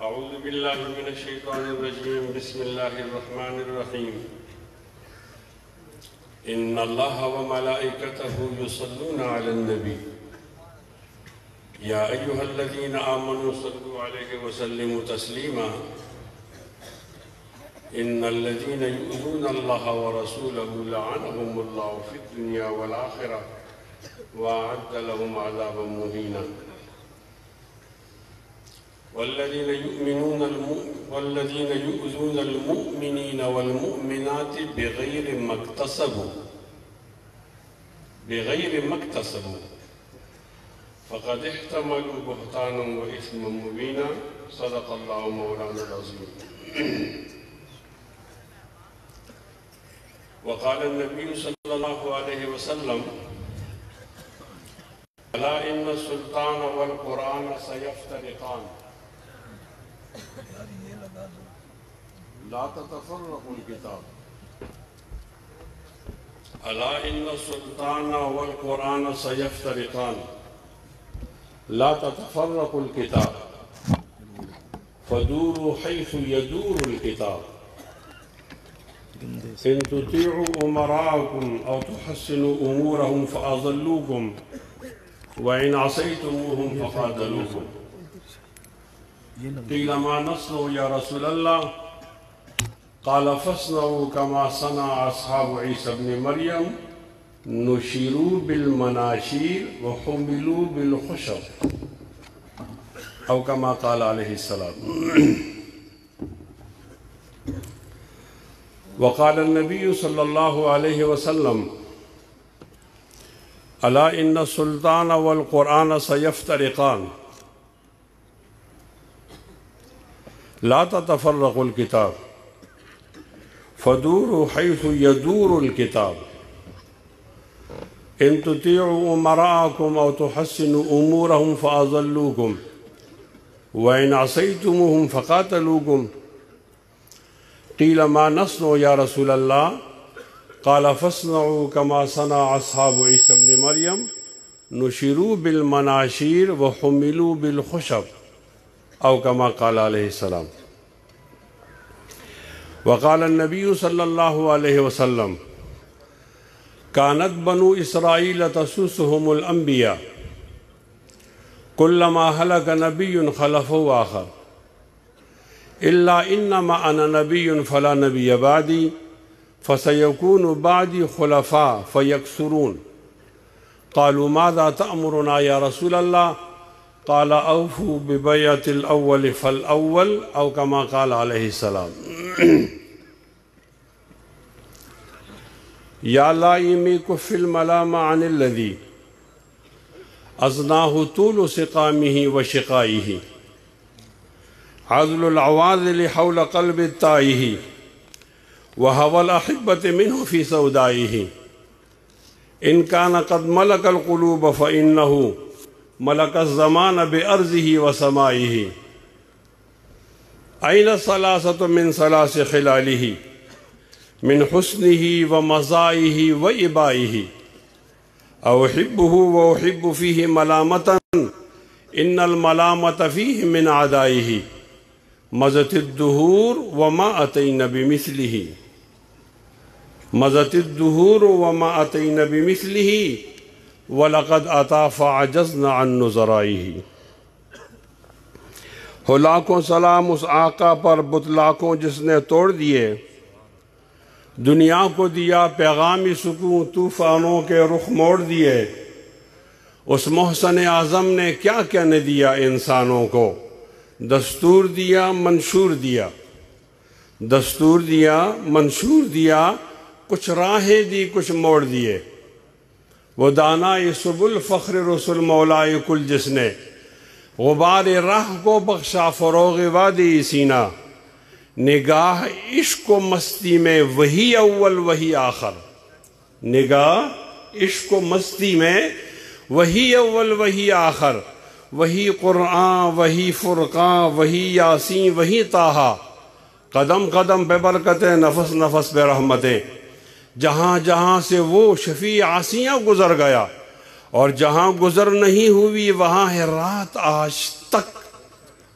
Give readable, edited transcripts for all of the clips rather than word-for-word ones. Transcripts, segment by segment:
أعوذ بالله من الشيطان الرجيم بسم الله الرحمن الرحيم إن الله وملائكته يصلون على النبي يا أيها الذين آمنوا صلوا عليه وسلموا تسليما إن الذين يؤذون الله ورسوله لعنهم الله في الدنيا والآخرة وأعد لهم عذابا مهينا والذين يؤذون المؤمنين والمؤمنات بغير ما اكتسبوا فقد احتملوا بهتانا وإثما مبينا صدق الله مولانا العظيم. وقال النبي صلى الله عليه وسلم ألا إن السلطان والقرآن سيفترقان لا تتفرقوا الكتاب. ألا إن السلطان والقرآن سيفترقان لا تتفرقوا الكتاب فدوروا حيث يدور الكتاب إن تطيعوا أمراءكم أو تحسنوا أمورهم فأضلوكم وإن عصيتموهم فخاذلوكم. قيل ما نصنع يا رسول الله؟ قال فاصنعوا كما صنع أصحاب عيسى بن مريم نشروا بالمناشير وحملوا بالخشب أو كما قال عليه السلام. وقال النبي صلى الله عليه وسلم ألا إن السلطان والقرآن سيفترقان لا تتفرقوا الكتاب فدوروا حيث يدور الكتاب إن تطيعوا أمراءكم أو تحسنوا أمورهم فأضلوكم وإن عصيتموهم فقاتلوكم. قيل ما نصنع يا رسول الله؟ قال فاصنعوا كما صنع أصحاب عيسى بن مريم نشروا بالمناشير وحملوا بالخشب أو كما قال عليه السلام. وقال النبي صلى الله عليه وسلم كانت بنو إسرائيل تسوسهم الأنبياء كلما هلك نبي خلفه آخر إلا إنما أنا نبي فلا نبي بعدي فسيكون بعدي خلفاء فيكثرون. قالوا ماذا تأمرنا يا رسول الله؟ قال أوفوا ببيعة الأول فالأول أو كما قال عليه السلام. يا لائمي كف الملام عن الذي أزناه طول سقامه وشقائه عذل العواذل حول قلب التائه وهوى الأحبة منه في سودائه إن كان قد ملك القلوب فإنه ملك الزمان بأرضه وسمائه. أين الثلاثة من ثلاث خلاله من حسنه ومزائه وإبائه أحبه وأحب فيه ملامة إن الملامة فيه من عدائه مزت الدهور وما أتينا بمثله مزت الدهور وما أتينا بمثله وَلَقَدْ أَتَى فَعَجَزْنَا عَنْ نُظَرَائِهِ. ہو لاکھوں سلام اس آقا پر بت لاکھوں جس نے توڑ دیے دنیا کو دیا پیغامی سکون طوفانوں کے رخ موڑ دیے. اس محسن اعظم نے کیا کہنے دیا انسانوں کو دستور دیا منشور دیا دستور دیا منشور دیا کچھ راہیں دی کچھ موڑ دیے. وہ دانائے سبل فخر رسول مولائے کل جس نے غبار راہ کو بخشا فروغ وادی سینہ نگاہ عشق و مستی میں وہی اول وہی آخر نگاہ عشق و مستی میں وہی اول وہی آخر وہی قرآن وہی فرقان وہی یاسین وہی طٰہٰ قدم قدم پہ برکتیں نفس نفس پہ رحمتیں جہاں جہاں سے وہ شفیع عاصیاں گزر گیا اور جہاں گزر نہیں ہوئی وہاں ہے رات آج تک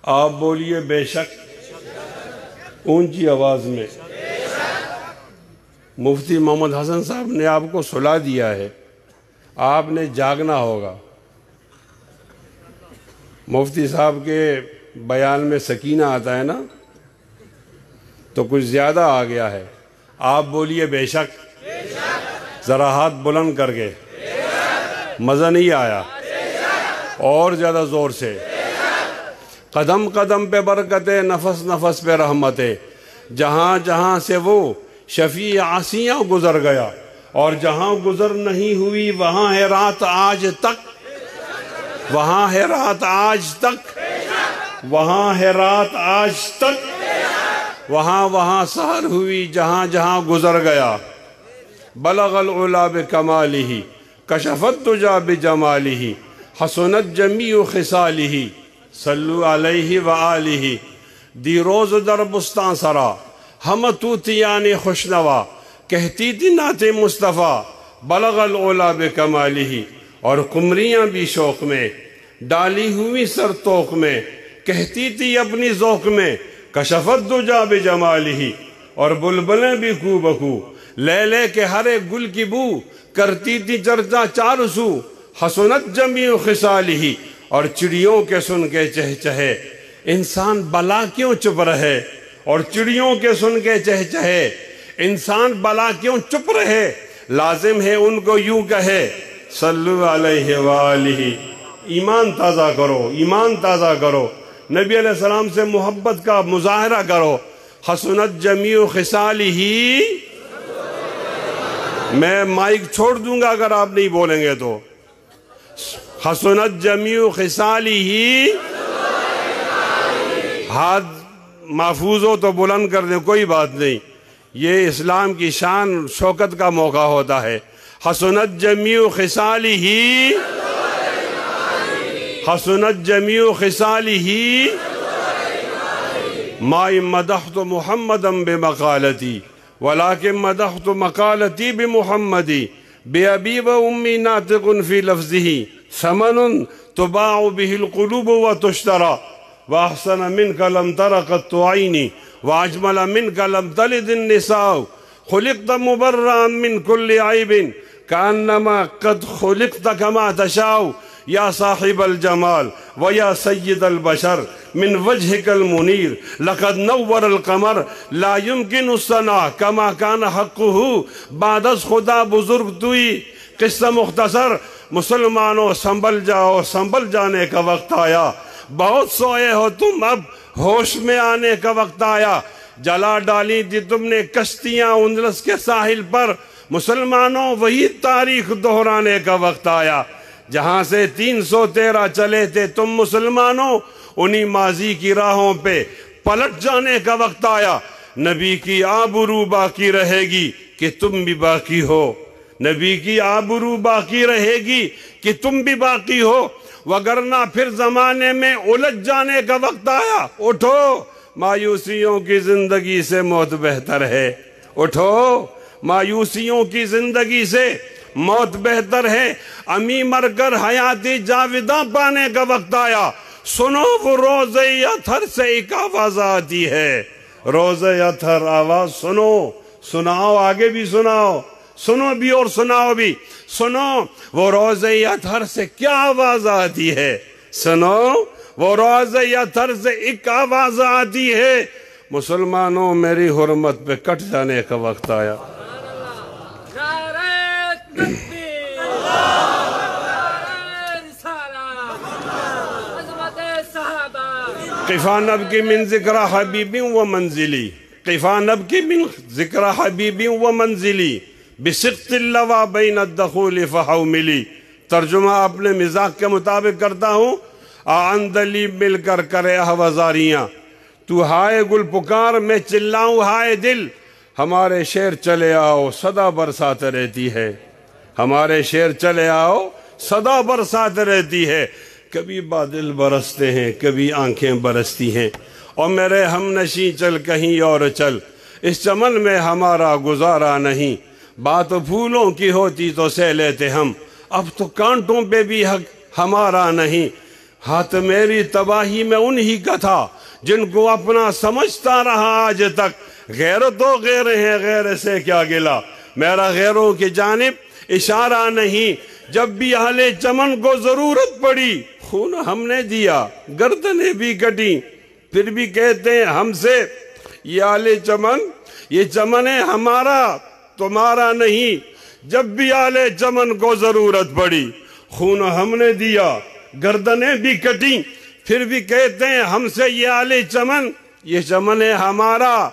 آپ بولیے بے شک، اونچی آواز میں۔ مفتی محمد حسن صاحب نے آپ کو سلا دیا ہے، آپ نے جاگنا ہوگا۔ مفتی صاحب کے بیان میں سکینہ آتا ہے نا، تو کچھ زیادہ آ گیا ہے۔ آپ بولیے بے شک، ذرا ہاتھ بلند کر کے، مزہ نہیں آیا، اور زیادہ زور سے۔ قدم قدم پہ برکتیں، نفس نفس پہ رحمتیں، جہاں جہاں سے وہ شفیع عاصیاں گزر گیا، اور جہاں گزر نہیں ہوئی وہاں ہے رات آج تک، وہاں ہے رات آج تک، وہاں ہے رات آج تک، وہاں وہاں سحر ہوئی جہاں جہاں گزر گیا۔ بلغ العلا بکمالہ، کشف الدجی بجمالہ، حسنت جمیع خصالہ، صلو علیہ وآلہ۔ دی روز در بستان سرا، ہم طوطیان خوشنوا، کہتی تھی نعت مصطفیٰ، بلغ العلا بکمالہ۔ اور قمریاں بھی شوق میں ڈالی ہوئی سر توق میں، کہتی تھی اپنی ذوق میں، کشف الدجی بجمالہ۔ اور بلبلیں بھی کو بکو لے لے کے ہر ایک گل کی بو، کرتی تھی چرچا چار سو، حسنت جمیع خصالہ۔ اور چڑیوں کے سن کے چہچہے، انسان بلا کیوں چپ رہے، اور چڑیوں کے سن کے چہچہے، انسان بلا کیوں چپ رہے، لازم ہے ان کو یوں کہے، صلو علیہ وآلہ۔ ایمان تازہ کرو، ایمان تازہ کرو، نبی علیہ السلام سے محبت کا مظاہرہ کرو۔ حسنت جمیع خصالہ۔ میں مائک چھوڑ دوں گا اگر آپ نہیں بولیں گے تو۔ حسنت جمیع خصالہ۔ ہاتھ محفوظ ہو تو بلند کر دیں، کوئی بات نہیں، یہ اسلام کی شان شوکت کا موقع ہوتا ہے۔ حسنت جمیع خصالہ، حسنت جمیع خصالہ۔ ما مدحت محمدا بمقالتی ولكن مدحت مقالتی بمحمدی، بأبی و امی ناطق فی لفظہ، ثمن تباع به القلوب وتشترى، وأحسن منك لم تر قط عيني، وأجمل منك لم تلد النساء، خلقت مبرئا من كل عيب، كأنما قد خلقت كما تشاء، یا صاحب الجمال ویا سید البشر، من وجهك المنیر لقد نور القمر، لا يمكن الثناء كما كان حقه، بعد از خدا بزرگ توئی۔ قصہ مختصر، مسلمانوں سنبھل جاؤ، سنبھل جانے کا وقت آیا، بہت سوئے ہو تم، اب ہوش میں آنے کا وقت آیا۔ جلا ڈالی تھی تم نے کشتیاں اندلس کے ساحل پر، مسلمانوں وہی تاریخ دہرانے کا وقت آیا۔ جہاں سے 313 چلے تھے تم مسلمانوں، انہی ماضی کی راہوں پہ پلٹ جانے کا وقت آیا۔ نبی کی آبرو باقی رہے گی کہ تم بھی باقی ہو، نبی کی آبرو باقی رہے گی کہ تم بھی باقی ہو، وگرنہ پھر زمانے میں الجھ جانے کا وقت آیا۔ اٹھو، مایوسیوں کی زندگی سے موت بہتر ہے، اٹھو، مایوسیوں کی زندگی سے موت بہتر ہے، امی مر کر حیاتی جاویداں پانے کا وقت آیا۔ سنو وہ روز اطہر سے ایک آواز آتی ہے، روز اطہر آواز سنو، سناؤ، آگے بھی سناؤ، سنو بھی اور سناؤ بھی، سنو وہ روز اطہر سے کیا آواز آتی ہے، سنو وہ روز اطہر سے ایک آواز آتی ہے، مسلمانوں میری حرمت پہ کٹ جانے کا وقت آیا۔ قفا نبکی من ذکر حبیب و منزلی، قفا نبکی من ذکر حبیب و منزلی، بسقط اللوا بین الدخول فحوملی۔ ترجمہ اپنے مزاج کے مطابق کرتا ہوں، آندلی مل کر کرے احوازاریاں، تو ہائے گل پکار میں چلاؤں ہائے دل، ہمارے شعر چلے آؤ صدا برساتے رہتی ہے، ہمارے شعر چلے آؤ صدا برساتے رہتی ہے۔ کبھی بادل برستے ہیں، کبھی آنکھیں برستی ہیں، اور میرے ہم نشیں چل کہیں اور چل، اس چمن میں ہمارا گزارا نہیں، بات پھولوں کی ہوتی تو سہ لیتے ہم، اب تو کانٹوں پہ بھی حق ہمارا نہیں، ہاتھ میری تباہی میں انہی کا تھا جن کو اپنا سمجھتا رہا آج تک، غیر تو غیر ہیں، غیر سے کیا گلا، میرا غیروں کی جانب اشارہ نہیں، جب بھی اہل چمن کو ضرورت پڑی خون ہم نے دیا، گردنیں بھی کٹی، پھر بھی کہتے ہیں ہم سے یہ اہل چمن، یہ چمن ہے ہمارا تمہارا نہیں، جب بھی اہل چمن کو ضرورت پڑی خون ہم نے دیا، گردنیں بھی کٹی، پھر بھی کہتے ہیں ہم سے یہ اہل چمن، یہ چمن ہے ہمارا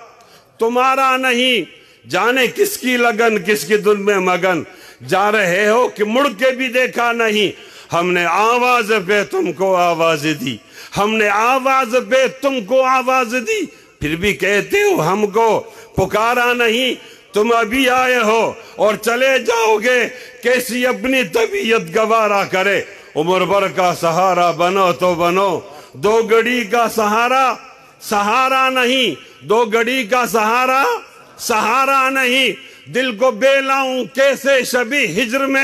تمہارا نہیں، جانے کس کی لگن کس کی دل میں مگن، جا رہے ہو کہ مڑ کے بھی دیکھا نہیں، ہم نے آواز پہ تم کو آواز دی، ہم نے آواز پہ تم کو آواز دی، پھر بھی کہتے ہو ہم کو پکارا نہیں، تم ابھی آئے ہو اور چلے جاؤ گے، کیسی اپنی طبیعت گوارا کرے، عمر بھر کا سہارا بنو تو بنو، دو گھڑی کا سہارا سہارا نہیں، دو گھڑی کا سہارا سہارا نہیں، دل کو بے لاؤں کیسے شبی ہجر میں،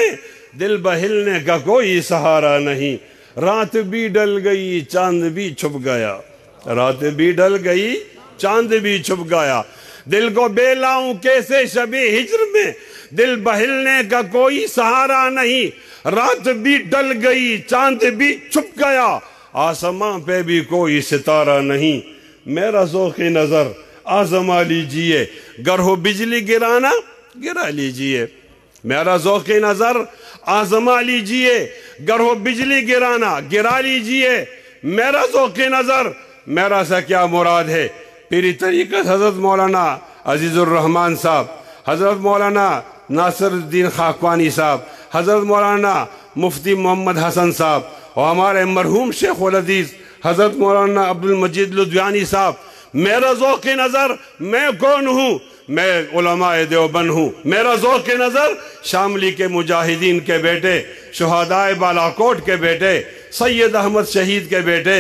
دل بہلنے کا کوئی سہارا نہیں، رات بھی ڈل گئی چاند بھی چھپ گیا، رات بھی ڈل گئی چاند بھی چھپ گیا، دل کو بے لاؤں کیسے شبی ہجر میں، دل بہلنے کا کوئی سہارا نہیں، رات بھی ڈل گئی چاند بھی چھپ گیا، آسماں پہ بھی کوئی ستارہ نہیں، میرا ذوق نظر آزما لیجئے، گر ہو بجلی گرانا گرا لیجئے، میرا ذوق نظر آزما لیجئے، گر ہو بجلی گرانا گرا لیجئے، میرا ذوق نظر میرا سا کیا مراد ہے، پیری طریقت حضرت مولانا عزیز الرحمن صاحب، حضرت مولانا ناصر الدین خاکوانی صاحب، حضرت مولانا مفتی محمد حسن صاحب، اور ہمارے مرحوم شیخ الحدیث حضرت مولانا عبد المجید لدھیانی صاحب، میرا ذوق نظر میں کون ہوں، میں علماء دیوبند ہوں، میرا ذوق نظر شاملی کے مجاہدین کے بیٹے، شہدائے بالاکوٹ کے بیٹے، سید احمد شہید کے بیٹے،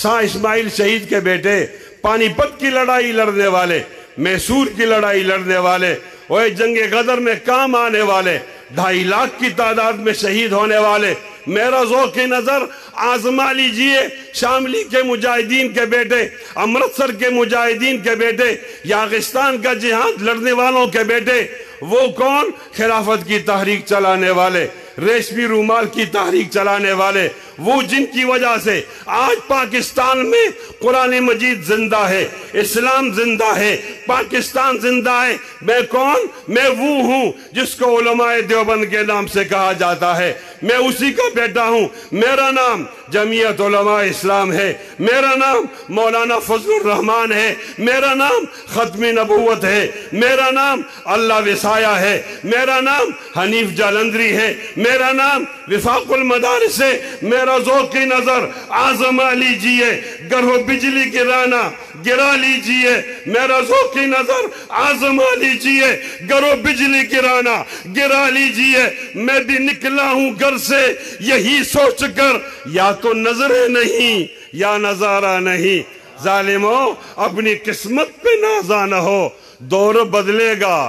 شاہ اسماعیل شہید کے بیٹے، پانی پت کی لڑائی لڑنے والے، میسور کی لڑائی لڑنے والے، اور جنگ غدر میں کام آنے والے، 2.5 لاکھ کی تعداد میں شہید ہونے والے، میرا ذوق نظر آزما لیجئے، شاملی کے مجاہدین کے بیٹے، امرتسر کے مجاہدین کے بیٹے، یاغستان کا جہاد لڑنے والوں کے بیٹے، وہ کون؟ خلافت کی تحریک چلانے والے، ریشمی رومال کی تحریک چلانے والے، وہ جن کی وجہ سے آج پاکستان میں قرآن مجید زندہ ہے، اسلام زندہ ہے، پاکستان زندہ ہے، میں کون؟ میں وہ ہوں جس کو علماء دیوبند کے نام سے کہا جاتا ہے، میں اسی کا بیٹا ہوں، میرا نام جمعیت علماء اسلام ہے، میرا نام مولانا فضل الرحمان ہے، میرا نام ختم نبوت ہے، میرا نام اللہ وسایہ ہے، میرا نام حنیف جالندری ہے، میرا نام وفاق المدارس ہے، میرا ذوق نظر آزما لیجئے، گر ہو بجلی گرانا گرا لیجئے، میرا ذوق نظر آزما لیجئے، گر ہو بجلی گرانا گرا لیجئے، میں بھی نکلا ہوں گھر سے یہی سوچ کر، یا تو نظریں نہیں یا نظارہ نہیں، ظالموں اپنی قسمت پہ نازا نہ ہو، دور بدلے گا،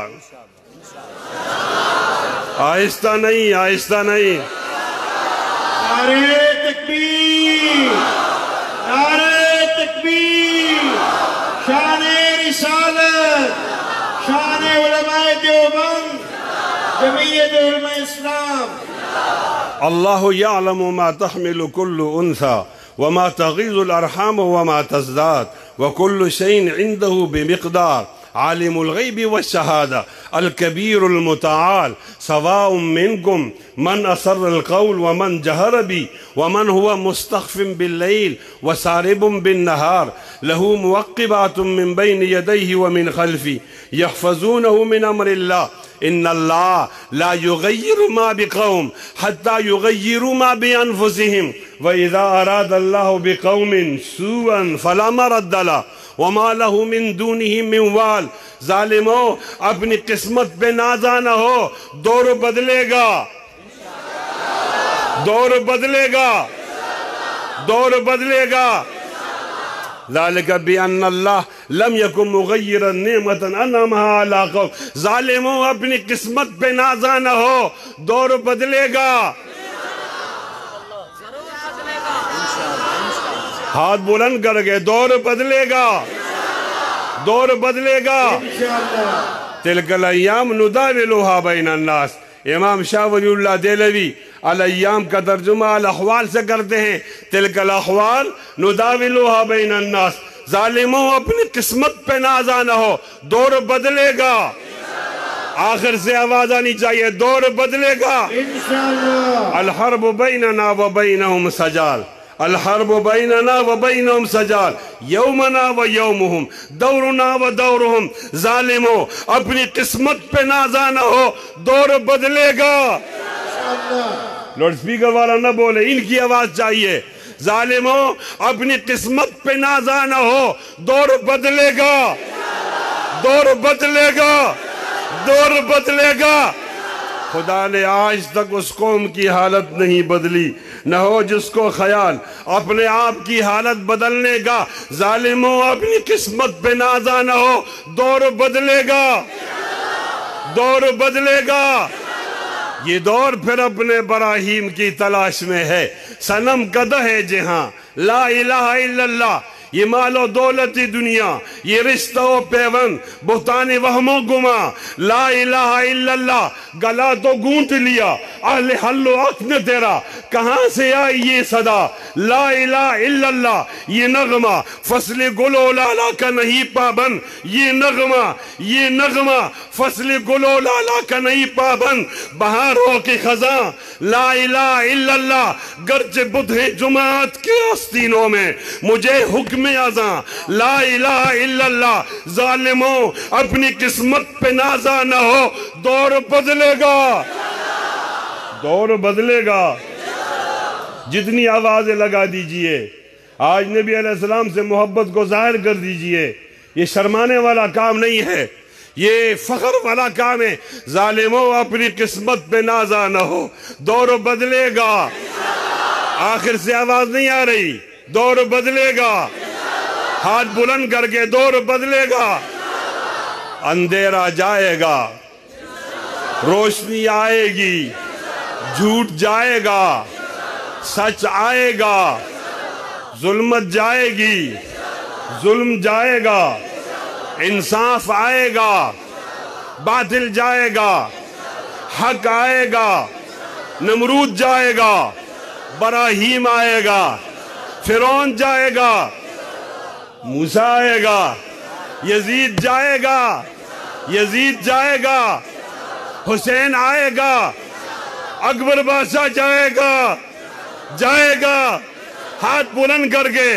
آہستہ نہیں آہستہ نہیں، نعرہ تکبیر، نعرہ تکبیر، شان رسالت، شان علماء دیوبند، جمعیت علماء اسلام۔ اللہ یعلم ما تحمل كل انثى وما تغیض الارحام وما تزداد وكل شيء عنده بمقدار، عالم الغیب والشہادہ الکبیر المتعال، سواء منکم من اسر القول ومن جہر بی ومن هو مستخف باللیل وسارب بالنہار، له موقبات من بین یدیہ ومن خلفی یحفظونه من امر اللہ، ان اللہ لا یغیر ما بقوم حتی یغیروا ما بانفسهم، وَإِذَا أَرَادَ اللَّهُ بِقَوْمٍ سُوءًا فَلَا مَرَدَّ لَهُ وَمَا لَهُ مِن دُونِهِ مِن وَالٍ۔ ظالموں اپنی قسمت پہ نازا نہ ہو، دور بدلے گا، دور بدلے گا، دور بدلے گا، ذَلِكَ بِأَنَّ اللَّهَ لَمْ يَكُنْ مُغَيِّرًا نِعْمَةً أَنْعَمَهَا عَلَىٰ قَوْمٍ۔ ظالموں اپنی قسمت پہ نازا نہ ہو، دور بدلے گا۔ ہاتھ بلند کر کے دور بدلے گا، دور بدلے گا۔ انشاءاللہ۔ تلک الایام نداولها بین الناس۔ امام شاہ ولی اللہ دہلوی الایام کا ترجمہ الاحوال سے کرتے ہیں۔ تلک الاحوال نداولها بین الناس۔ ظالموں اپنی قسمت پہ نازا نہ ہو، دور بدلے گا۔ آخر سے آواز آنی چاہیے، دور بدلے گا۔ انشاءاللہ۔ الحرب بیننا و بینہم سجال، الحرب بیننا و بینہم سجال، یومنا و یومہم، دورنا و دورہم۔ ظالموں اپنی قسمت پہ نازا نہ ہو، دور بدلے گا۔ لوڈ سپیکر والا نہ بولے، ان کی آواز چاہیے۔ ظالموں اپنی قسمت پہ نازا نہ ہو، دور بدلے گا، دور بدلے گا، دور بدلے گا۔ خدا نے آج تک اس قوم کی حالت نہیں بدلی، نہ ہو جس کو خیال اپنے آپ کی حالت بدلنے کا۔ ظالموں اپنی قسمت پہ نازا نہ ہو، دور بدلے گا، دور بدلے گا۔ یہ دور پھر اپنے براہیم کی تلاش میں ہے۔ صنم قدح ہے جہاں لا الہ الا اللہ، یہ مال و دولت دنیا، یہ رشتہ و پیون، بہتان وہم و گما۔ لا الہ الا اللہ گلا تو گونٹ لیا، اہل حل و عقد تیرا کہاں سے آئی یہ صدا۔ لا الہ الا اللہ یہ نغمہ فصل گل و لالا کا نہیں پابند، یہ نغمہ، یہ نغمہ فصل گل و لالا کا نہیں پابند۔ بہاروں کی خزاں لا الہ الا اللہ، گرچہ بدھ جماعت کے آستینوں میں مجھے حکم ازاں لا الہ الا اللہ۔ ظالموں اپنی قسمت پہ نازا نہ ہو، دور بدلے گا، دور بدلے گا۔ جتنی آوازیں لگا دیجئے، آج نبی علیہ السلام سے محبت کو ظاہر کر دیجئے۔ یہ شرمانے والا کام نہیں ہے، یہ فخر والا کام ہے۔ ظالموں اپنی قسمت پہ نازا نہ ہو، دور بدلے گا۔ آخر سے آواز نہیں آ رہی، دور بدلے گا۔ ہاتھ بلند کر کے دور بدلے گا۔ اندھیرا جائے گا، روشنی آئے گی، جھوٹ جائے گا، سچ آئے گا، ظلمت جائے گی، ظلم جائے گا، انصاف آئے گا، باطل جائے گا، حق آئے گا، نمرود جائے گا، براہیم آئے گا، فرعون جائے گا، موسیٰ آئے گا، یزید جائے گا، یزید جائے گا، حسین آئے گا، اکبر بادشاہ جائے گا، جائے گا۔ ہاتھ بلند کر کے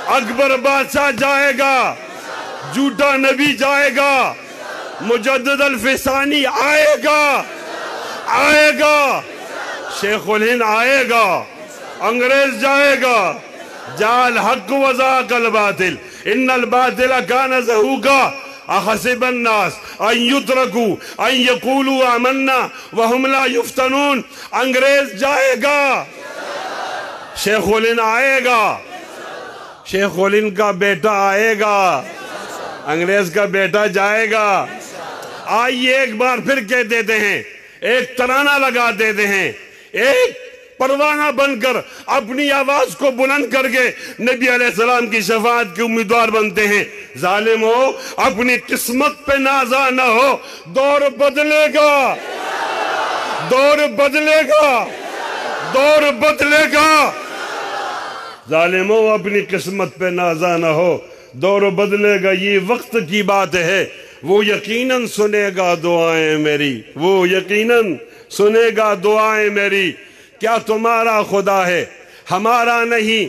اکبر بادشاہ جائے گا، جھوٹا نبی جائے گا، مجدد الفسانی آئے گا، آئے گا، شیخ الہند آئے گا، انگریز جائے گا۔ جال حق وزاق الباطل ان الباطل کان زہوقا احسب الناس ان یترکوا ان یقولوا آمنا وهم لا یفتنون۔ انگریز جائے گا، شیخ الہند آئے گا، شیخ الہند کا بیٹا آئے گا، انگریز کا بیٹا جائے گا۔ آئیے ایک بار پھر کہہ دیتے ہیں، ایک ترانہ لگا دیتے ہیں، ایک پروانہ بن کر اپنی آواز کو بلند کر کے نبی علیہ السلام کی شفاعت کے امیدوار بنتے ہیں۔ ظالموں اپنی قسمت پہ نازا نہ ہو، دور بدلے گا، دور بدلے گا، دور بدلے گا۔ ظالموں اپنی قسمت پہ نازا نہ ہو، دور بدلے گا۔ یہ وقت کی بات ہے، وہ یقیناً سنے گا دعائیں میری، وہ یقیناً سنے گا دعائیں میری۔ کیا تمہارا خدا ہے ہمارا نہیں؟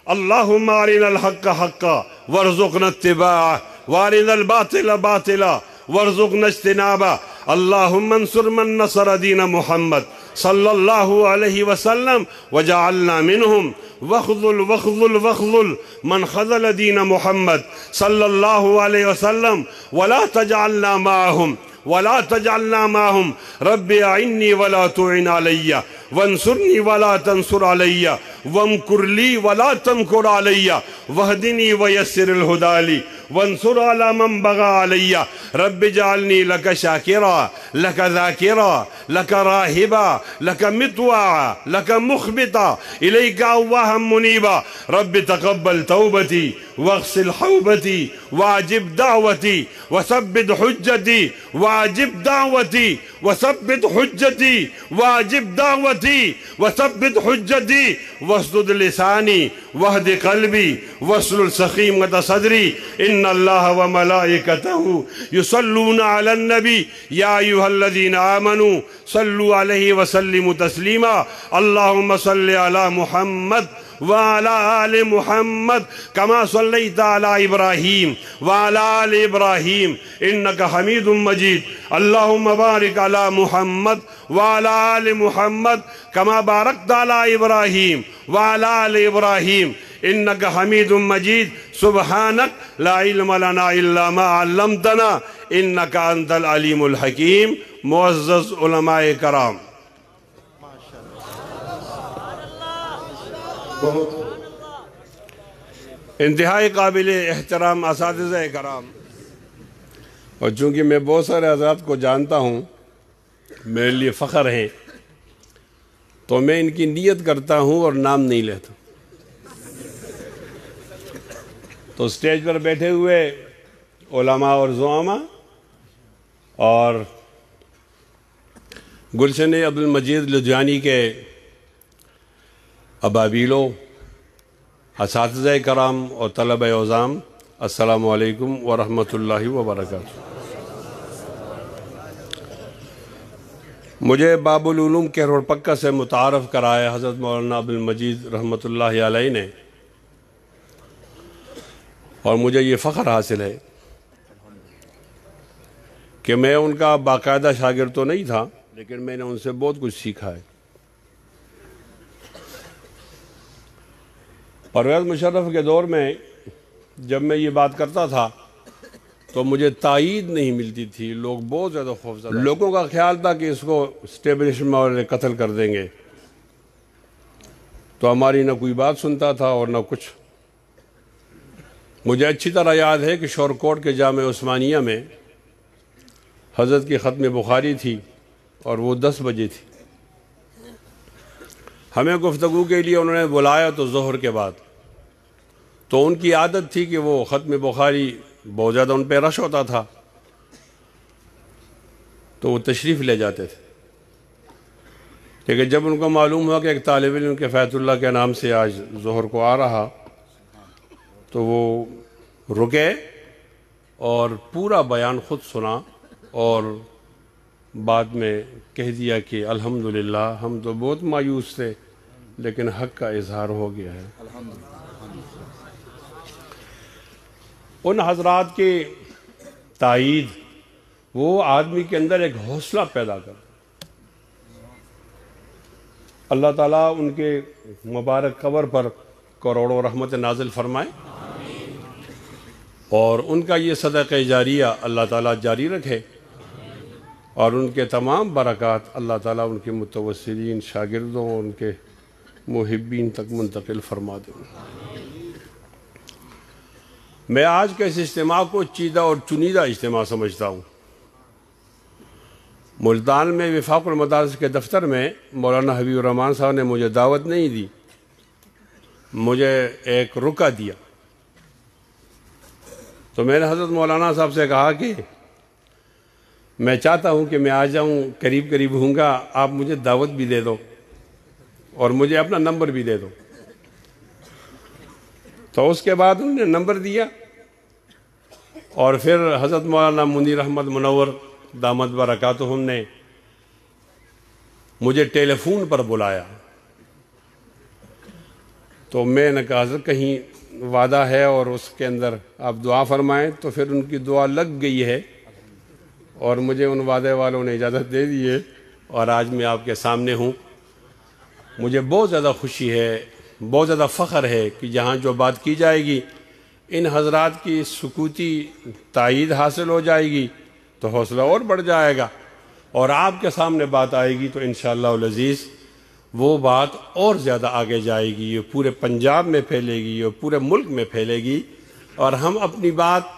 اللہم ارنا الحق حقا وارزقنا اتباعہ وارنا الباطل باطلا وارزقنا اجتنابہ۔ اللہم انصر من نصر دین محمد صلی اللہ علیہ وسلم وجعلنا منہم وخذل وخذل وخذل من خذل دین محمد صلی اللہ علیہ وسلم ولا تجعلنا معہم ولا تجعلنا معهم رب اعنی ولا تعن علی وانصرنی ولا تنصر علی وامکر لی ولا تمکر علی واہدنی ویسر الہدی لی وانصر على من بغى علي رب اجعلني لك شاكرا لك ذاكرا لك راهبا لك مطوعا لك مخبتا إليك أواها منيبا رب تقبل توبتي واغسل حوبتي واجب دعوتي وثبت حجتي واجب دعوتي وثبت حجتي واجب دعوتي وثبت حجتي واسدد لساني واهد قلبي واسلل سخيمة صدري إن الله وملائكته يصلون على النبي يا أيها الذين آمنوا صلوا عليه وسلموا تسليما اللهم صل على محمد وعلى آل محمد كما صليت على إبراهيم وعلى آل إبراهيم إنك حميد مجيد اللهم بارك على محمد وعلى آل محمد كما باركت على إبراهيم وعلى آل إبراهيم إنك حميد مجيد سبحانك لا علم لنا إلا ما علمتنا إنك أنت العليم الحكيم معزز علماء کرام انتہائی قابل احترام اساتذہ کرام، اور چونکہ میں بہت سارے حضرات کو جانتا ہوں، میرے لیے فخر ہیں، تو میں ان کی نیت کرتا ہوں اور نام نہیں لیتا. تو سٹیج پر بیٹھے ہوئے علماء اور زعماء اور گلشن عبدالمجید لدھیانی کے ابابیلوں، اساتذہ کرام اور طلبہ عظام، السلام علیکم ورحمۃ اللہ وبرکاتہ. مجھے باب العلوم کے روڈ پکا سے متعارف کرایا حضرت مولانا عبدالمجید رحمۃ اللہ علیہ نے، اور مجھے یہ فخر حاصل ہے کہ میں ان کا باقاعدہ شاگرد تو نہیں تھا، لیکن میں نے ان سے بہت کچھ سیکھا ہے. پرویز مشرف کے دور میں جب میں یہ بات کرتا تھا تو مجھے تائید نہیں ملتی تھی، لوگ بہت زیادہ خوفزدہ، لوگوں کا خیال تھا کہ اس کو اسٹیبلشمنٹ والے قتل کر دیں گے، تو ہماری نہ کوئی بات سنتا تھا اور نہ کچھ. مجھے اچھی طرح یاد ہے کہ شور کوٹ کے جامع عثمانیہ میں حضرت کی ختم بخاری تھی اور وہ 10 بجے تھی. ہمیں گفتگو کے لیے انہوں نے بلایا تو ظہر کے بعد، تو ان کی عادت تھی کہ وہ ختم بخاری بہت زیادہ ان پہ رش ہوتا تھا تو وہ تشریف لے جاتے تھے. لیکن جب ان کو معلوم ہوا کہ ایک طالب علم کے فیض اللہ کے نام سے آج ظہر کو آ رہا، تو وہ رکے اور پورا بیان خود سنا اور بعد میں کہہ دیا کہ الحمدللہ ہم تو بہت مایوس تھے لیکن حق کا اظہار ہو گیا ہے. ان حضرات کی تائید وہ آدمی کے اندر ایک حوصلہ پیدا کر. اللہ تعالیٰ ان کے مبارک قبر پر کروڑوں رحمت نازل فرمائے، اور ان کا یہ صدقہ جاریہ اللہ تعالیٰ جاری رکھے، اور ان کے تمام برکات اللہ تعالیٰ ان کے متوسلین شاگردوں اور ان کے محبین تک منتقل فرما دیں. میں آج کے اس اجتماع کو چیدہ اور چنیدہ اجتماع سمجھتا ہوں. ملتان میں وفاق المدارس کے دفتر میں مولانا حبیب الرحمان صاحب نے مجھے دعوت نہیں دی، مجھے ایک رکا دیا. تو میں نے حضرت مولانا صاحب سے کہا کہ میں چاہتا ہوں کہ میں آ جاؤں، قریب قریب ہوں گا، آپ مجھے دعوت بھی دے دو اور مجھے اپنا نمبر بھی دے دو. تو اس کے بعد انہوں نے نمبر دیا، اور پھر حضرت مولانا منیر احمد منور دامت برکاتہم نے مجھے ٹیلی فون پر بلایا. تو میں نے کہا حضرت کہیں وعدہ ہے اور اس کے اندر آپ دعا فرمائیں، تو پھر ان کی دعا لگ گئی ہے اور مجھے ان وعدے والوں نے اجازت دے دی ہے، اور آج میں آپ کے سامنے ہوں. مجھے بہت زیادہ خوشی ہے، بہت زیادہ فخر ہے کہ جہاں جو بات کی جائے گی ان حضرات کی سکوتی تائید حاصل ہو جائے گی تو حوصلہ اور بڑھ جائے گا، اور آپ کے سامنے بات آئے گی تو انشاءاللہ العزیز وہ بات اور زیادہ آگے جائے گی، یہ پورے پنجاب میں پھیلے گی، یہ پورے ملک میں پھیلے گی، اور ہم اپنی بات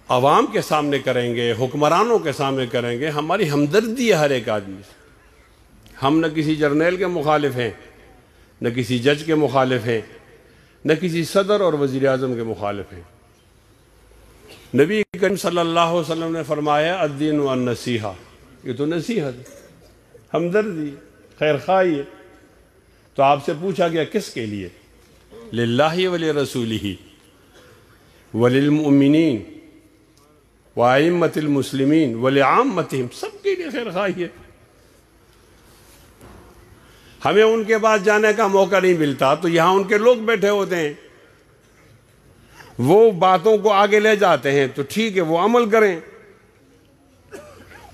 عوام کے سامنے کریں گے، حکمرانوں کے سامنے کریں گے، ہماری ہمدردی ہے ہر ایک آدمی سے۔ ہم نہ کسی جرنیل کے مخالف ہیں، نہ کسی جج کے مخالف ہیں، نہ کسی صدر اور وزیر اعظم کے مخالف ہیں۔ نبی کریم صلی اللہ علیہ وسلم نے فرمایا الدین والنصیحہ، یہ تو نصیحت ہے، ہمدردی، خیر خواہی ہے۔ تو آپ سے پوچھا گیا کس کے لیے؟ للہ ولرسولہ وللمؤمنین وائمۃ المسلمین ولعامتہم، سب کے لیے خیر خواہی ہے۔ ہمیں ان کے پاس جانے کا موقع نہیں ملتا تو یہاں ان کے لوگ بیٹھے ہوتے ہیں، وہ باتوں کو آگے لے جاتے ہیں تو ٹھیک ہے، وہ عمل کریں،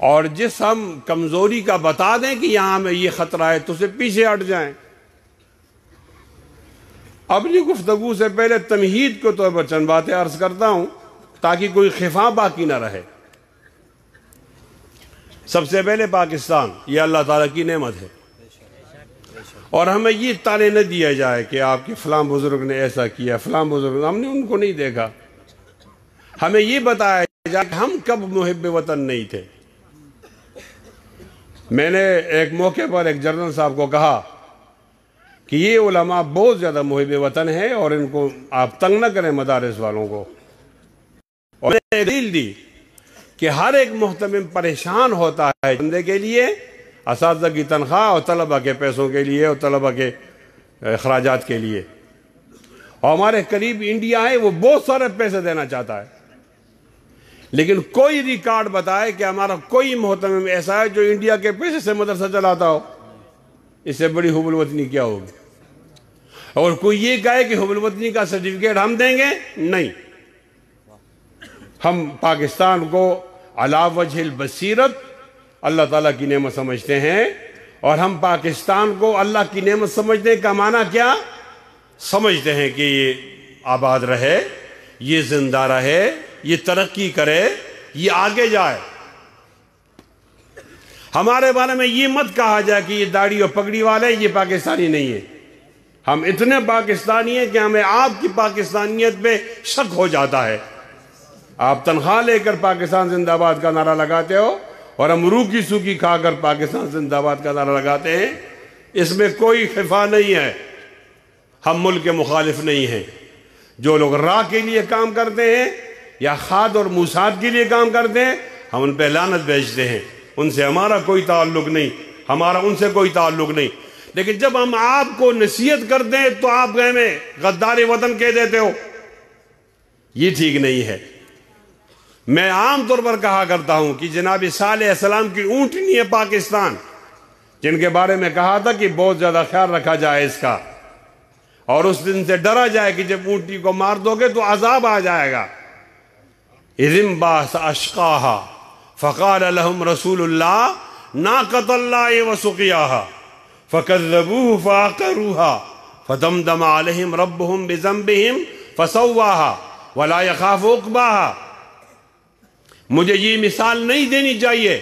اور جس ہم کمزوری کا بتا دیں کہ یہاں ہمیں یہ خطرہ ہے تو اسے پیچھے ہٹ جائیں۔ اپنی گفتگو سے پہلے تمہید کے طور پر چند باتیں عرض کرتا ہوں تاکہ کوئی خفا باقی نہ رہے۔ سب سے پہلے پاکستان یہ اللہ تعالیٰ کی نعمت ہے، اور ہمیں یہ طعنے نہ دیا جائے کہ آپ کے فلاں بزرگ نے ایسا کیا، فلاں بزرگ، ہم نے ان کو نہیں دیکھا۔ ہمیں یہ بتایا جائے کہ ہم کب محب وطن نہیں تھے۔ میں نے ایک موقع پر ایک جنرل صاحب کو کہا کہ یہ علماء بہت زیادہ محب وطن ہیں اور ان کو آپ تنگ نہ کریں مدارس والوں کو، اور میں نے دلیل دی کہ ہر ایک محتمم پریشان ہوتا ہے بندے کے لیے، اساتذہ کی تنخواہ اور طلبہ کے پیسوں کے لیے اور طلبہ کے اخراجات کے لیے، اور ہمارے قریب انڈیا ہے، وہ بہت سارے پیسے دینا چاہتا ہے، لیکن کوئی ریکارڈ بتائے کہ ہمارا کوئی محتمم ایسا ہے جو انڈیا کے پیسے سے مدرسہ چلاتا ہو۔ اس سے بڑی حب الوطنی کیا ہوگی؟ اور کوئی یہ کہے کہ حب الوطنی کا سرٹیفکیٹ ہم دیں گے، نہیں۔ ہم پاکستان کو علی وجہ البصیرت اللہ تعالیٰ کی نعمت سمجھتے ہیں، اور ہم پاکستان کو اللہ کی نعمت سمجھنے کا معنی کیا سمجھتے ہیں کہ یہ آباد رہے، یہ زندہ رہے، یہ ترقی کرے، یہ آگے جائے۔ ہمارے بارے میں یہ مت کہا جائے کہ یہ داڑھی اور پگڑی والے، یہ پاکستانی نہیں ہے۔ ہم اتنے پاکستانی ہیں کہ ہمیں آپ کی پاکستانیت پہ شک ہو جاتا ہے۔ آپ تنخواہ لے کر پاکستان زندہ آباد کا نعرہ لگاتے ہو، اور ہم روکی سوکی کھا کر پاکستان زندہ آباد کا نعرہ لگاتے ہیں۔ اس میں کوئی خفا نہیں ہے، ہم ملک کے مخالف نہیں ہیں۔ جو لوگ راہ کے لیے کام کرتے ہیں یا کھاد اور موساد کے لیے کام کرتے ہیں، ہم ان پہ لعنت بھیجتے ہیں، ان سے ہمارا کوئی تعلق نہیں، ہمارا ان سے کوئی تعلق نہیں۔ لیکن جب ہم آپ کو نصیحت کرتے ہیں تو آپ ہمیں غدار وطن کہہ دیتے ہو، یہ ٹھیک نہیں ہے۔ میں عام طور پر کہا کرتا ہوں کہ جناب صالح علیہ السلام کی اونٹنی ہے پاکستان، جن کے بارے میں کہا تھا کہ بہت زیادہ خیال رکھا جائے اس کا، اور اس دن سے ڈرا جائے کہ جب اونٹنی کو مار دو گے تو عذاب آ جائے گا۔ اِذِ انبعث أَشْقَاهَا فَقَالَ لَهُمْ رَسُولُ اللَّهِ نَاقَةَ اللَّهِ وَسُقْيَاهَا فَكَذَّبُوهُ فَعَقَرُوهَا فَدَمْدَمَ عَلَيْهِمْ رَبُّهُمْ بِذَنبِهِمْ فَسَوَّاهَا وَلَا يَخَافُ عُقْبَاهَا۔ مجھے یہ مثال نہیں دینی چاہیے،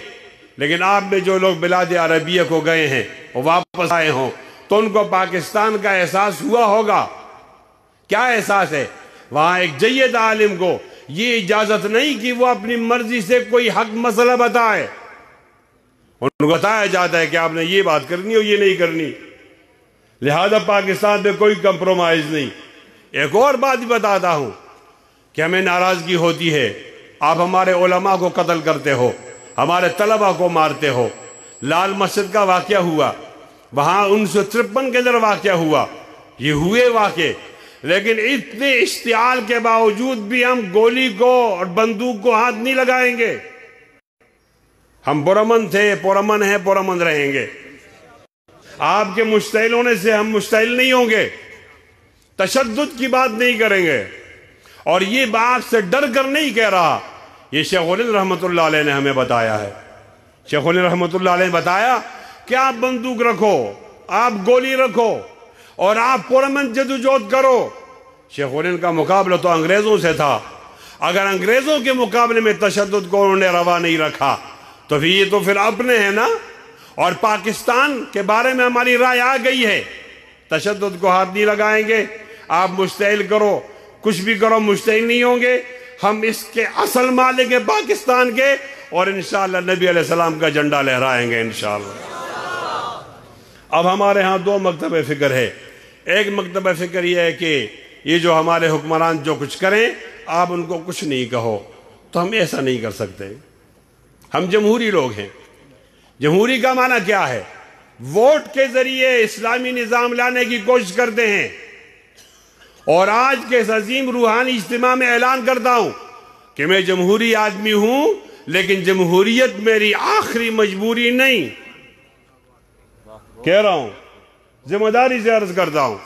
لیکن آپ میں جو لوگ بلاد عربیہ کو گئے ہیں اور واپس آئے ہوں تو ان کو پاکستان کا احساس ہوا ہوگا۔ کیا احساس ہے؟ وہاں ایک جید عالم کو یہ اجازت نہیں کہ وہ اپنی مرضی سے کوئی حق مسئلہ بتائے، ان کو بتایا جاتا ہے کہ آپ نے یہ بات کرنی اور یہ نہیں کرنی، لہذا پاکستان میں کوئی کمپرومائز نہیں۔ ایک اور بات بھی بتاتا ہوں کہ ہمیں ناراضگی ہوتی ہے، آپ ہمارے علماء کو قتل کرتے ہو، ہمارے طلبہ کو مارتے ہو۔ لال مسجد کا واقعہ ہوا، وہاں 1953 کے اندر واقعہ ہوا، یہ ہوئے واقعے، لیکن اتنے اشتعال کے باوجود بھی ہم گولی کو اور بندوق کو ہاتھ نہیں لگائیں گے۔ ہم پرامن تھے، پرامن ہیں، پرامن رہیں گے۔ آپ کے مشتعل ہونے سے ہم مشتعل نہیں ہوں گے، تشدد کی بات نہیں کریں گے، اور یہ بات سے ڈر کر نہیں کہہ رہا، یہ شیخ الہند رحمۃ اللہ علیہ نے ہمیں بتایا ہے۔ شیخ الہند رحمۃ اللہ علیہ نے بتایا کہ آپ بندوق رکھو، آپ گولی رکھو، اور آپ پرامن جدوجہد کرو۔ شیخ الہند کا مقابلہ تو انگریزوں سے تھا، اگر انگریزوں کے مقابلے میں تشدد کو انہوں نے روا نہیں رکھا تو پھر یہ تو پھر اپنے ہیں نا۔ اور پاکستان کے بارے میں ہماری رائے آ گئی ہے، تشدد کو ہاتھ نہیں لگائیں گے، آپ مشتعل کرو، کچھ بھی کرو، مشتعل نہیں ہوں گے۔ ہم اس کے اصل مالک ہیں پاکستان کے، اور انشاءاللہ نبی علیہ السلام کا جھنڈا لہرائیں گے انشاءاللہ۔ اب ہمارے ہاں دو مکتب فکر ہے۔ ایک مکتب فکر یہ ہے کہ یہ جو ہمارے حکمران جو کچھ کریں آپ ان کو کچھ نہیں کہو، تو ہم ایسا نہیں کر سکتے، ہم جمہوری لوگ ہیں۔ جمہوری کا معنی کیا ہے؟ ووٹ کے ذریعے اسلامی نظام لانے کی کوشش کرتے ہیں، اور آج کے اس عظیم روحانی اجتماع میں اعلان کرتا ہوں کہ میں جمہوری آدمی ہوں، لیکن جمہوریت میری آخری مجبوری نہیں، کہہ رہا ہوں، ذمہ داری سے عرض کرتا ہوں۔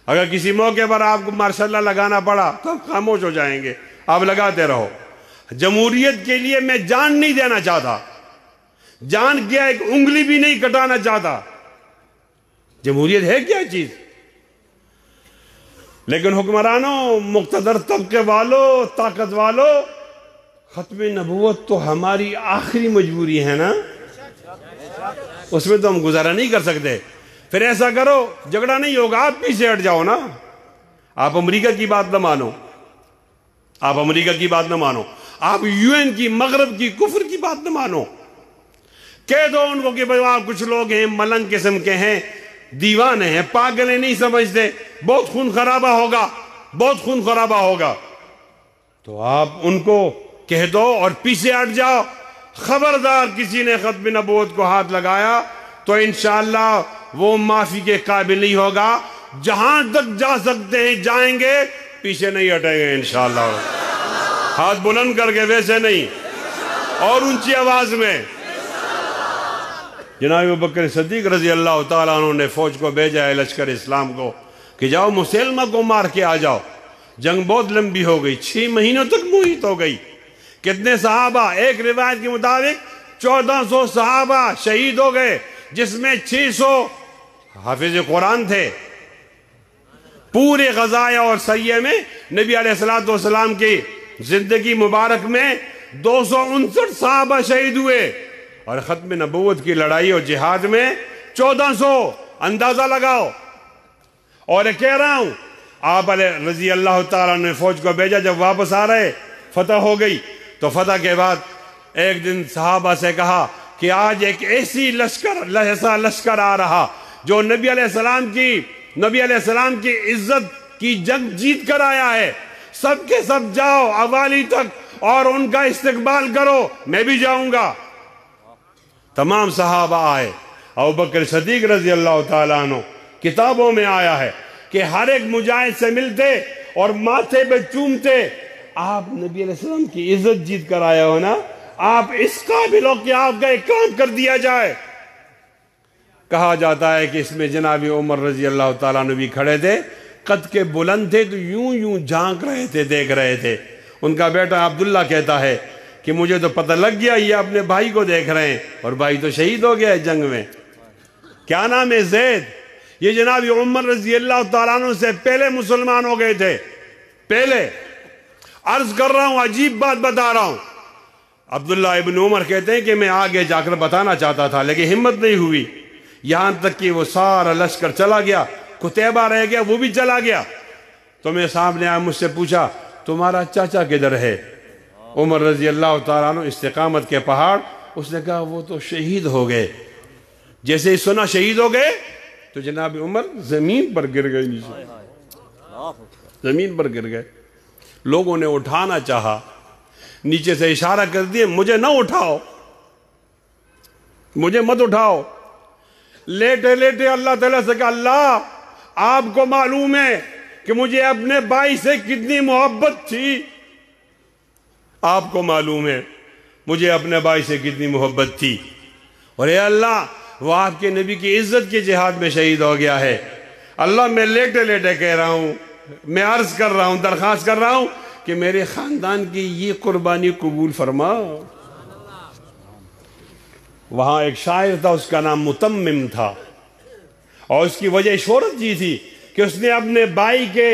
اگر کسی موقع پر آپ کو ماشاءاللہ لگانا پڑا تو آپ خاموش ہو جائیں گے، آپ لگاتے رہو۔ جمہوریت کے لیے میں جان نہیں دینا چاہتا، جان کیا ایک انگلی بھی نہیں کٹانا چاہتا۔ جمہوریت ہے کیا چیز؟ لیکن حکمرانوں، مقتدر طبقے والوں، طاقت والوں، ختم نبوت تو ہماری آخری مجبوری ہے نا، اس میں تو ہم گزارا نہیں کر سکتے۔ پھر ایسا کرو، جھگڑا نہیں ہوگا، آپ پیچھے ہٹ جاؤ نا۔ آپ امریکہ کی بات نہ مانو، آپ امریکہ کی بات نہ مانو، آپ یو این کی، مغرب کی، کفر کی بات نہ مانو۔ کہہ دو ان کو کہ بھئی وہاں کچھ لوگ ہیں ملنگ قسم کے ہیں، دیوانے ہیں، پاگل ہیں، نہیں سمجھتے، بہت خون خرابہ ہوگا، بہت خون خرابہ ہوگا، تو آپ ان کو کہہ دو اور پیچھے ہٹ جاؤ۔ خبردار کسی نے ختم نبوت کو ہاتھ لگایا تو انشاءاللہ وہ معافی کے قابل نہیں ہوگا۔ جہاں تک جا سکتے ہیں جائیں گے، پیچھے نہیں ہٹیں گے انشاءاللہ۔ ہاتھ بلند کر کے، ویسے نہیں، اور اونچی آواز میں۔ جناب ابوبکر صدیق رضی اللہ تعالیٰ عنہ نے فوج کو بھیجا ہے، لشکر اسلام کو، کہ جاؤ مسلمہ کو مار کے آ جاؤ۔ جنگ بہت لمبی ہو گئی، 6 مہینوں تک محیط ہو گئی۔ کتنے صحابہ؟ ایک روایت کے مطابق 1400 صحابہ شہید ہو گئے، جس میں 600 حافظ قرآن تھے۔ پورے غزائے اور سریے میں نبی علیہ السلام کی زندگی مبارک میں 259 صحابہ شہید ہوئے، اور ختم نبوت کی لڑائی اور جہاد میں 1400، اندازہ لگاؤ۔ اور کہہ رہا ہوں، آپ علیہ رضی اللہ تعالیٰ نے فوج کو بھیجا، جب واپس آ رہے، فتح ہو گئی، تو فتح کے بعد ایک دن صحابہ سے کہا کہ آج ایک ایسا لشکر آ رہا جو نبی علیہ السلام کی عزت کی جنگ جیت کر آیا ہے، سب کے سب جاؤ اوالی تک اور ان کا استقبال کرو، میں بھی جاؤں گا۔ تمام صحابہ آئے۔ ابوبکر صدیق رضی اللہ تعالیٰ عنہ، کتابوں میں آیا ہے کہ ہر ایک مجاہد سے ملتے اور ماتھے پہ چومتے، آپ نبی علیہ السلام کی عزت جیت کر آئے ہو نا، آپ اس قابل ہو کہ آپ کا ایک کام کر دیا جائے۔ کہا جاتا ہے کہ اس میں جناب عمر رضی اللہ تعالیٰ عنہ بھی کھڑے تھے، قد کے بلند تھے، تو یوں جھانک رہے تھے، دیکھ رہے تھے۔ ان کا بیٹا عبداللہ کہتا ہے کہ مجھے تو پتہ لگ گیا یہ اپنے بھائی کو دیکھ رہے ہیں، اور بھائی تو شہید ہو گیا ہے جنگ میں۔ کیا نام ہے؟ زید۔ یہ جناب عمر رضی اللہ تعالیٰ عنہ سے پہلے مسلمان ہو گئے تھے، پہلے۔ عرض کر رہا ہوں، عجیب بات بتا رہا ہوں۔ عبداللہ ابن عمر کہتے ہیں کہ میں آگے جا کر بتانا چاہتا تھا، لیکن ہمت نہیں ہوئی، یہاں تک کہ وہ سارا لشکر چلا گیا، قتیبہ رہ گیا، وہ بھی چلا گیا۔ تو میں سامنے آیا، مجھ سے پوچھا تمہارا چاچا کدھر ہے؟ عمر رضی اللہ تعالیٰ عنہ استقامت کے پہاڑ، اس نے کہا وہ تو شہید ہو گئے۔ جیسے ہی سنا شہید ہو گئے تو جناب عمر زمین پر گر گئے، نیچے زمین پر گر گئے۔ لوگوں نے اٹھانا چاہا، نیچے سے اشارہ کر دیے، مجھے نہ اٹھاؤ، مجھے مت اٹھاؤ۔ لیٹے لیٹے اللہ تعالیٰ سے کہا، اللہ آپ کو معلوم ہے کہ مجھے اپنے بھائی سے کتنی محبت تھی، آپ کو معلوم ہے مجھے اپنے بھائی سے کتنی محبت تھی، اور اے اللہ وہ آپ کے نبی کی عزت کے جہاد میں شہید ہو گیا ہے۔ اللہ میں لیٹے لیٹے کہہ رہا ہوں، میں عرض کر رہا ہوں، درخواست کر رہا ہوں کہ میرے خاندان کی یہ قربانی قبول فرما۔ وہاں ایک شاعر تھا، اس کا نام متمم تھا، اور اس کی وجہ شہرت یہ تھی کہ اس نے اپنے بھائی کے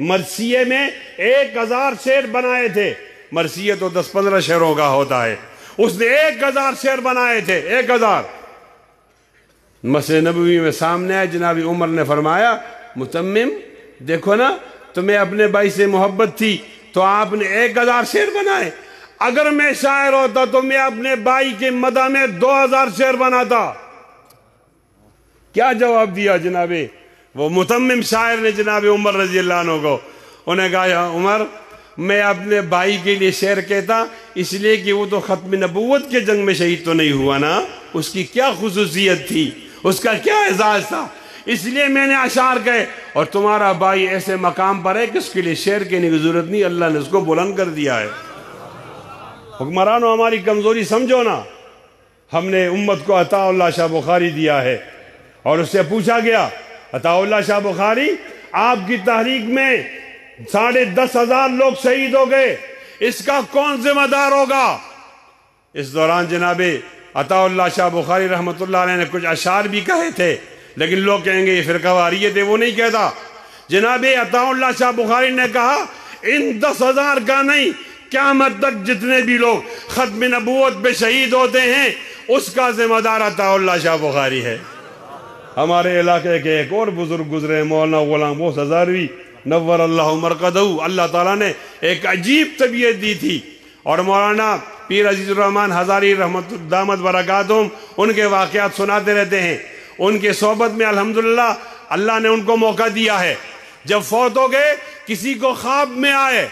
مرثیے میں 1000 شعر بنائے تھے۔ مرثیے تو 10-15 شعروں کا ہوتا ہے، اس نے 1000 شعر بنائے تھے، 1000۔ مسجد نبوی میں سامنے آئے، جناب عمر نے فرمایا، متمم دیکھو نا، تمہیں اپنے بھائی سے محبت تھی تو آپ نے 1000 شعر بنائے. اگر میں شاعر ہوتا تو میں اپنے بھائی کے مدح میں 2000 شعر بناتا. کیا جواب دیا جناب وہ متمم شاعر نے جناب عمر رضی اللہ عنہ کو؟ انہیں کہا یا عمر میں اپنے بھائی کے لیے شعر کہتا اس لیے کہ وہ تو ختم نبوت کے جنگ میں شہید تو نہیں ہوا نا, اس کی کیا خصوصیت تھی, اس کا کیا اعزاز تھا, اس لیے میں نے اشعار کہے. اور تمہارا بھائی ایسے مقام پر ہے کہ اس کے لیے شعر کہنے کی ضرورت نہیں, اللہ نے اس کو بلند کر دیا ہے. حکمرانوں ہماری کمزوری سمجھو نا. ہم نے امت کو عطا اللہ شاہ بخاری دیا ہے اور اس سے پوچھا گیا عطا اللہ شاہ بخاری آپ کی تحریک میں 10,500 لوگ شہید ہو گئے, اس کا کون ذمہ دار ہوگا؟ اس دوران جناب عطا اللہ شاہ بخاری رحمۃ اللہ علیہ نے کچھ اشعار بھی کہے تھے, لیکن لوگ کہیں گے یہ فرقہ واریت ہے, وہ نہیں کہتا. جناب عطا اللہ شاہ بخاری نے کہا ان 10,000 کا نہیں, قیامت تک جتنے بھی لوگ ختم نبوت پہ شہید ہوتے ہیں اس کا ذمہ دار عطا اللہ شاہ بخاری ہے. ہمارے علاقے کے ایک اور بزرگ گزرے مولانا غلام بوس ہزاروی نور اللہ مرقدہ, اللہ تعالیٰ نے ایک عجیب طبیعت دی تھی, اور مولانا پیر عزیز الرحمن ہزاری رحمت دامت برکاتہم ان کے واقعات سناتے رہتے ہیں. ان کے صحبت میں الحمدللہ اللہ نے ان کو موقع دیا ہے. جب فوت ہو گئے کسی کو خواب میں آئے,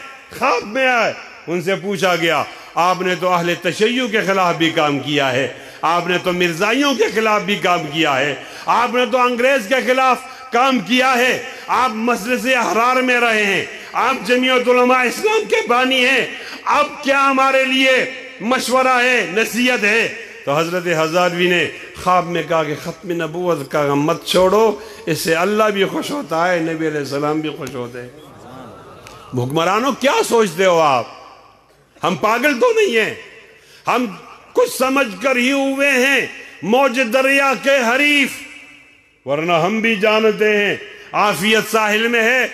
ان سے پوچھا گیا آپ نے تو اہل تشیع کے خلاف بھی کام کیا ہے, آپ نے تو مرزائیوں کے خلاف بھی کام کیا ہے, آپ نے تو انگریز کے خلاف کام کیا ہے, آپ مجلس احرار میں رہے ہیں, آپ جمعیت علماء اسلام کے بانی ہیں, اب کیا ہمارے لیے مشورہ ہے, نصیحت ہے؟ تو حضرت ہزاروی نے خواب میں کہا کہ ختم نبوت کا غم مت چھوڑو, اس سے اللہ بھی خوش ہوتا ہے, نبی علیہ السلام بھی خوش ہوتے ہیں. حکمرانوں کیا سوچتے ہو آپ؟ ہم پاگل تو نہیں ہیں, ہم کچھ سمجھ کر ہی ہوئے ہیں موج دریا کے حریف, ورنہ ہم بھی جانتے ہیں عافیت ساحل میں ہے.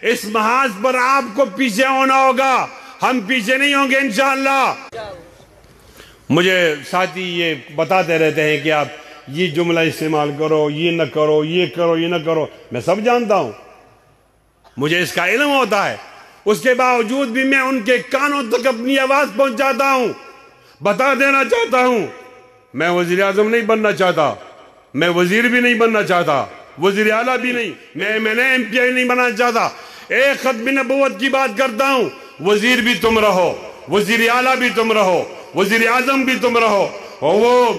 اس محاذ پر آپ کو پیچھے ہونا ہوگا, ہم پیچھے نہیں ہوں گے انشاءاللہ. مجھے ساتھی یہ بتاتے رہتے ہیں کہ آپ یہ جملہ استعمال کرو, یہ نہ کرو, یہ کرو, یہ نہ کرو. میں سب جانتا ہوں, مجھے اس کا علم ہوتا ہے, اس کے باوجود بھی میں ان کے کانوں تک اپنی آواز پہنچاتا ہوں. بتا دینا چاہتا ہوں میں وزیر اعظم نہیں بننا چاہتا, میں وزیر بھی نہیں بننا چاہتا, وزیر اعلیٰ بھی نہیں, میں نے ایم پی آئی نہیں بننا چاہتا. ایک ختم نبوت کی بات کرتا ہوں, وزیر بھی تم رہو, وزیر اعلیٰ بھی تم رہو, وزیر اعظم بھی تم رہو, اور وہ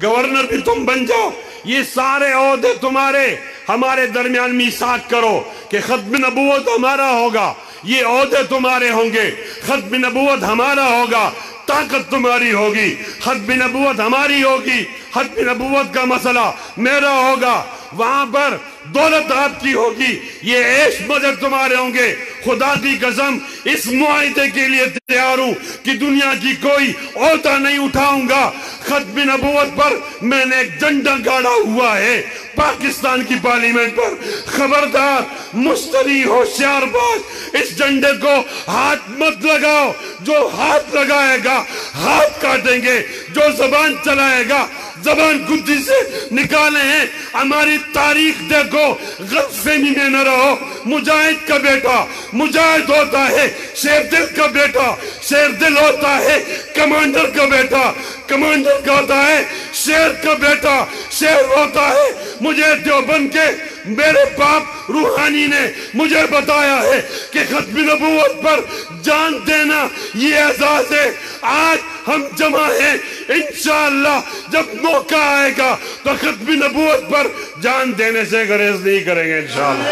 گورنر بھی تم بن جاؤ, یہ سارے عہدے تمہارے. ہمارے درمیان میثاق کرو کہ ختم نبوت ہمارا ہوگا, یہ عہدے تمہارے ہوں گے, ختم نبوت ہمارا ہوگا, طاقت تمہاری ہوگی, ختم نبوت ہماری ہوگی, ختم نبوت کا مسئلہ میرا ہوگا, وہاں پر دولت آپ کی ہوگی, یہ عیش مزر تمہارے ہوں گے. خدا کی قسم اس معاہدے کے لیے تیار ہوں کہ دنیا کی کوئی عہدہ نہیں اٹھاؤں گا. ختم نبوت پر میں نے ایک جھنڈا گاڑا ہوا ہے پاکستان کی پارلیمنٹ پر. خبردار مشتری ہوشیار باز, اس جھنڈے کو ہاتھ مت لگاؤ, جو ہاتھ لگائے گا ہاتھ کاٹیں گے, جو زبان چلائے گا زبان گدی سے نکالے ہیں. ہماری تاریخ دیکھو, غلط فہمی میں نہ رہو. مجاہد کا بیٹا مجاہد ہوتا ہے, شیر دل کا بیٹا شیر دل ہوتا ہے, کمانڈر کا بیٹا کمانڈر کا ہوتا ہے, شیر کا بیٹا شیر ہوتا ہے. مجھے دیوبند کے میرے باپ روحانی نے مجھے بتایا ہے کہ ختم نبوت پر جان دینا یہ اعزاز ہے. آج ہم جمع ہیں, انشاءاللہ جب موقع آئے گا تو ختم نبوت پر جان دینے سے گریز نہیں کریں گے انشاءاللہ.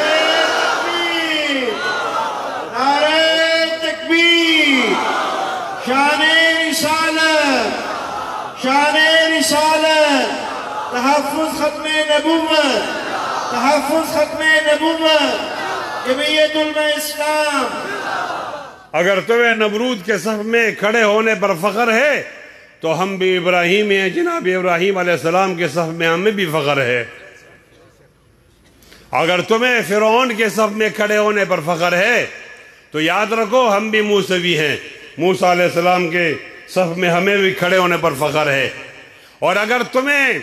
نعرہ تکبیر, شان رسالت, شان رسالت, تحفظ ختم نبوت, تحفظ ختم نبوت, جمعیت علماء اسلام. اگر تمہیں نمرود کے صف میں کھڑے ہونے پر فخر ہے تو ہم بھی ابراہیم ہیں, جناب ابراہیم علیہ السلام کے صف میں ہمیں بھی فخر ہے. اگر تمہیں فرعون کے صف میں کھڑے ہونے پر فخر ہے تو یاد رکھو ہم بھی موسوی ہیں, موسیٰ علیہ السلام کے صف میں ہمیں بھی کھڑے ہونے پر فخر ہے. اور اگر تمہیں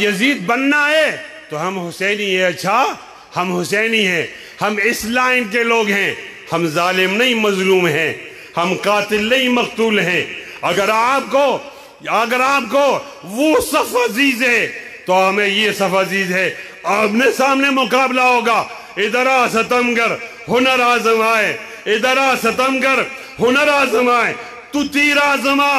یزید بننا ہے تو ہم حسینی ہیں. اچھا ہم حسینی ہیں, ہم اس لائن کے لوگ ہیں, ہم ظالم نہیں مظلوم ہیں، ہم قاتل نہیں مقتول ہیں۔ اگر آپ کو وہ صف عزیز ہے تو ہمیں یہ صف عزیز ہے۔ آمنے سامنے مقابلہ ہوگا، ادھر آ ستمگر ہنر آزمائے، ادھر آ ستمگر ہنر آزمائے، تو تیر آزما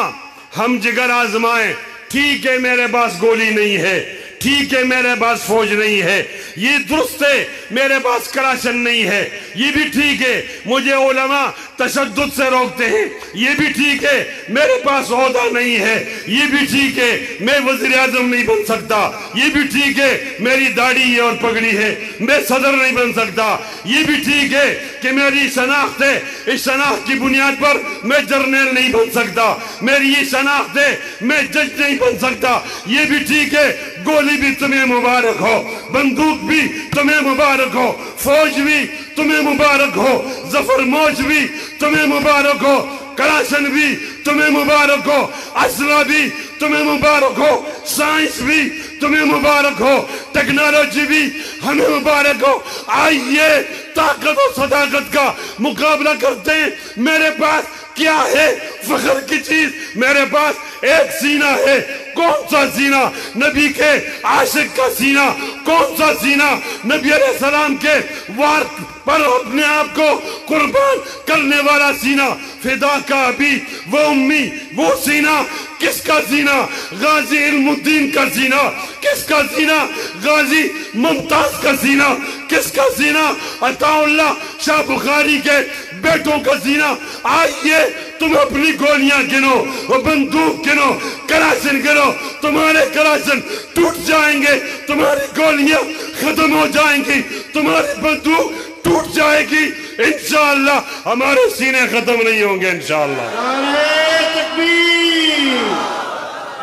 ہم جگر آزمائیں۔ ٹھیک ہے میرے پاس گولی نہیں ہے، ٹھیک ہے میرے پاس فوج نہیں ہے، یہ درست ہے میرے پاس کلاشن نہیں ہے، یہ بھی ٹھیک ہے مجھے علماء تشدد سے روکتے ہیں، یہ بھی ٹھیک ہے میرے پاس عہدہ نہیں ہے، یہ بھی ٹھیک ہے میں وزیر اعظم نہیں بن سکتا، یہ بھی ٹھیک ہے میری داڑھی ہے اور پگڑی ہے میں صدر نہیں بن سکتا، یہ بھی ٹھیک ہے کہ میری شناخت ہے، اس شناخت کی بنیاد پر میں جرنیل نہیں بن سکتا، میری یہ شناخت ہے میں جج نہیں بن سکتا، یہ بھی ٹھیک ہے گولی بھی تمہیں مبارک ہو، بندوق بھی تمہیں مبارک ہو، فوج بھی تمہیں مبارک ہو، ظفر موج بھی تمہیں مبارک ہو، کلاشن بھی تمہیں مبارک ہو، اسلحہ بھی تمہیں مبارک ہو، سائنس بھی تمہیں مبارک ہو، ٹیکنالوجی بھی ہمیں مبارک ہو۔ آئیے طاقت و صداقت کا مقابلہ کرتے ہیں۔ میرے پاس کیا ہے فخر کی چیز؟ میرے پاس ایک سینہ ہے۔ کون سا سینہ؟ نبی کے عاشق کا سینہ۔ کون سا سینہ؟ نبی علیہ السلام کے وار پر اپنے آپ کو قربان کرنے والا سینہ۔ فدا کا ابھی وہ امی، وہ سینہ کس کا سینہ؟ غازی علم الدین کا سینہ۔ کس کا سینہ؟ غازی ممتاز کا سینہ۔ کس کا سینہ؟ عطا اللہ شاہ بخاری کے بیٹوں کا سینہ۔ آئیے تم اپنی گولیاں گنو، وہ بندوق گنو، کلاشن گنو، تمہارے کلاشن ٹوٹ جائیں گے، تمہاری گولیاں ختم ہو جائیں گی، تمہاری بندوق ٹوٹ جائے گی، انشاءاللہ ہمارے سینے ختم نہیں ہوں گے انشاءاللہ۔ نعرہ تکبیر،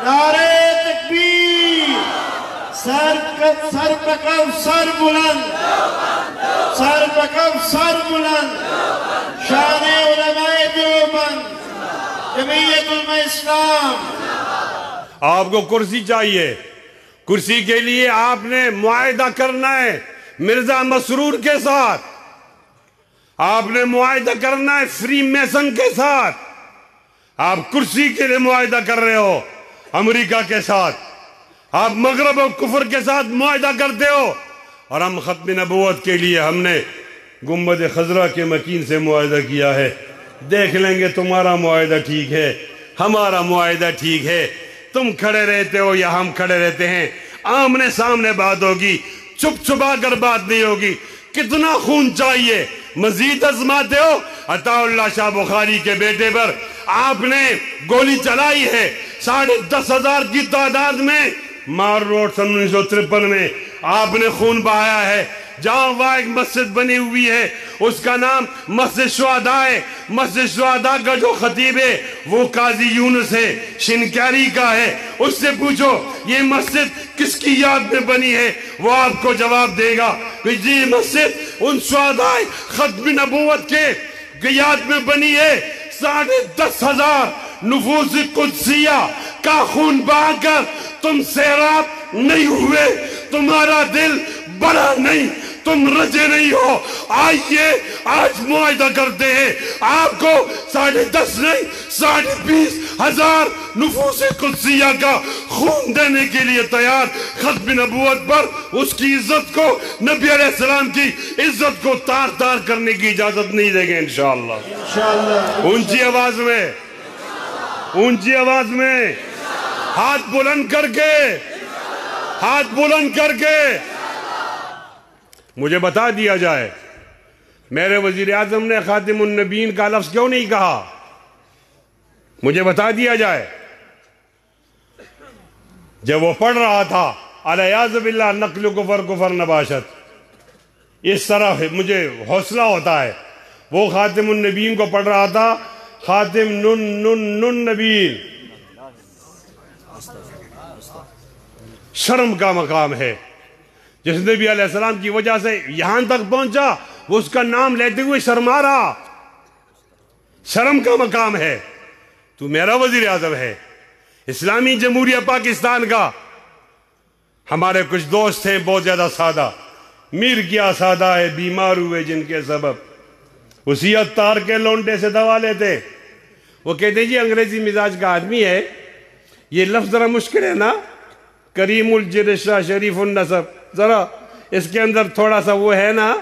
نعرہ تکبیر، سر پکو سر بلند، سر پکو سر بلند، شان علماء دیوبند، جمعیت علماء اسلام۔ آپ کو کرسی چاہیے، کرسی کے لیے آپ نے معاہدہ کرنا ہے مرزا مسرور کے ساتھ، آپ نے معاہدہ کرنا ہے فری میسن کے ساتھ، آپ کرسی کے لیے معاہدہ کر رہے ہو امریکہ کے ساتھ، آپ مغرب و کفر کے ساتھ معاہدہ کرتے ہو، اور ہم ختم نبوت کے لیے ہم نے گنبد خضرا کے مکین سے معاہدہ کیا ہے۔ دیکھ لیں گے تمہارا معاہدہ ٹھیک ہے، ہمارا معاہدہ ٹھیک ہے، تم کھڑے رہتے ہو یا ہم کھڑے رہتے ہیں، آمنے سامنے بات ہوگی، چپ چھپا کر بات نہیں ہوگی۔ کتنا خون چاہیے؟ مزید آزماتے ہو؟ عطا اللہ شاہ بخاری کے بیٹے پر آپ نے گولی چلائی ہے 10,500 کی تعداد میں، مار روڈ سن 1953 میں آپ نے خون بہایا ہے۔ جہاں وہاں ایک مسجد بنی ہوئی ہے، اس کا نام مسجد شہداء ہے۔ مسجد شہداء کا جو خطیب ہے وہ قاضی یونس ہے، شنکیری کا ہے۔ اس سے پوچھو یہ مسجد کس کی یاد میں بنی ہے، وہ آپ کو جواب دے گا کہ یہ مسجد ان شہداء ختم نبوت کے یاد میں بنی ہے۔ 10,500 نفوس قدسیہ کا خون بہا کر تم سیراب نہیں ہوئے، تمہارا دل بڑا نہیں، تم رجے نہیں ہو۔ آئیے آج معاہدہ کرتے ہیں، آپ کو 10.5 نہیں 20,500 نفوس قدسیہ کا خون دینے کے لیے تیار۔ ختم نبوت پر اس کی عزت کو، نبی علیہ السلام کی عزت کو تار تار کرنے کی اجازت نہیں دیں گے انشاءاللہ۔ اونچی آواز میں، اونچی آواز میں، ہاتھ بلند کر کے، ہاتھ بلند کر کے مجھے بتا دیا جائے میرے وزیر اعظم نے خاتم النبیین کا لفظ کیوں نہیں کہا؟ مجھے بتا دیا جائے۔ جب وہ پڑھ رہا تھا الیاذ باللہ نقل کفر کفر نباشت، اس طرح مجھے حوصلہ ہوتا ہے۔ وہ خاتم النبیین کو پڑھ رہا تھا، خاتم نن نبیین، شرم کا مقام ہے۔ جس نبی علیہ السلام کی وجہ سے یہاں تک پہنچا وہ اس کا نام لیتے ہوئے شرما رہا، شرم کا مقام ہے۔ تو میرا وزیر اعظم ہے اسلامی جمہوریہ پاکستان کا۔ ہمارے کچھ دوست ہیں بہت زیادہ سادہ، میر کیا سادہ ہے بیمار ہوئے جن کے سبب، اسی عطار کے لونڈے سے دوا لیتے. وہ کہتے ہیں جی انگریزی مزاج کا آدمی ہے, یہ لفظ ذرا مشکل ہے نا, کریم الجرشہ شریف النسب, ذرا اس کے اندر تھوڑا سا وہ ہے نا,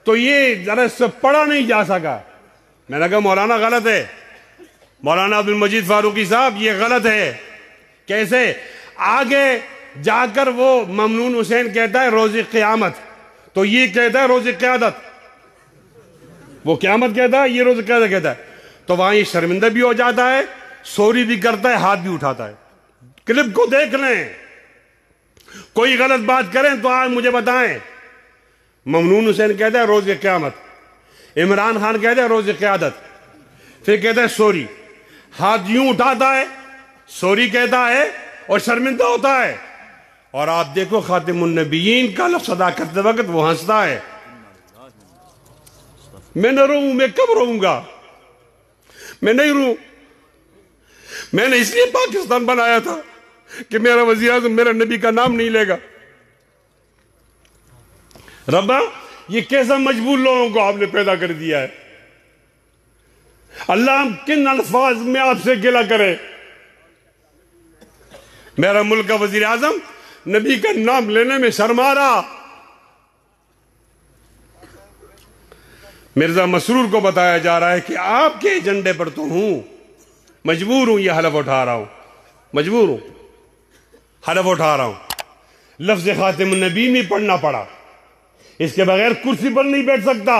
تو یہ ذرا اس سے پڑھا نہیں جا سکا. میں نے کہا مولانا غلط ہے, مولانا عبد المجید فاروقی صاحب یہ غلط ہے. کیسے؟ آگے جا کر وہ ممنون حسین کہتا ہے روز قیامت, تو یہ کہتا ہے روز قیادت. وہ قیامت کہتا ہے, یہ روز قیادت کہتا ہے. تو وہاں یہ شرمندہ بھی ہو جاتا ہے, سوری بھی کرتا ہے, ہاتھ بھی اٹھاتا ہے. کلپ کو دیکھ لیں, کوئی غلط بات کریں تو آج مجھے بتائیں. ممنون حسین کہتا ہے روز قیامت, عمران خان کہتا ہے روز قیادت, پھر کہتا ہے سوری, ہاتھ یوں اٹھاتا ہے, سوری کہتا ہے اور شرمندہ ہوتا ہے. اور آپ دیکھو خاتم النبیین کا لفظ ادا کرتے وقت وہ ہنستا ہے. میں نہ روؤں, میں کب روؤں گا؟ میں نہیں روؤں. میں نے اس لیے پاکستان بنایا تھا کہ میرا وزیر اعظم میرا نبی کا نام نہیں لے گا. ربا یہ کیسا مجبور لوگوں کو آپ نے پیدا کر دیا ہے. اللہ ہم کن الفاظ میں آپ سے گلہ کرے. میرا ملک کا وزیر اعظم نبی کا نام لینے میں شرما رہا. مرزا مسرور کو بتایا جا رہا ہے کہ آپ کے ایجنڈے پر تو ہوں, مجبور ہوں, یہ حلف اٹھا رہا ہوں, مجبور ہوں, حلف اٹھا رہا ہوں. لفظ خاتم النبی میں پڑھنا پڑا, اس کے بغیر کرسی پر نہیں بیٹھ سکتا.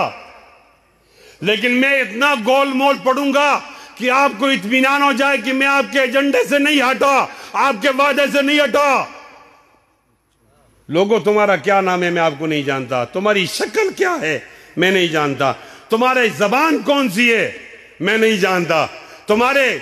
لیکن میں اتنا گول مول پڑھوں گا کہ آپ کو اطمینان ہو جائے کہ میں آپ کے ایجنڈے سے نہیں ہٹا, آپ کے وعدے سے نہیں ہٹا. لوگوں تمہارا کیا نام ہے میں آپ کو نہیں جانتا, تمہاری شکل کیا ہے میں نہیں جانتا, تمہارے زبان کون سی ہے میں نہیں جانتا, تمہارے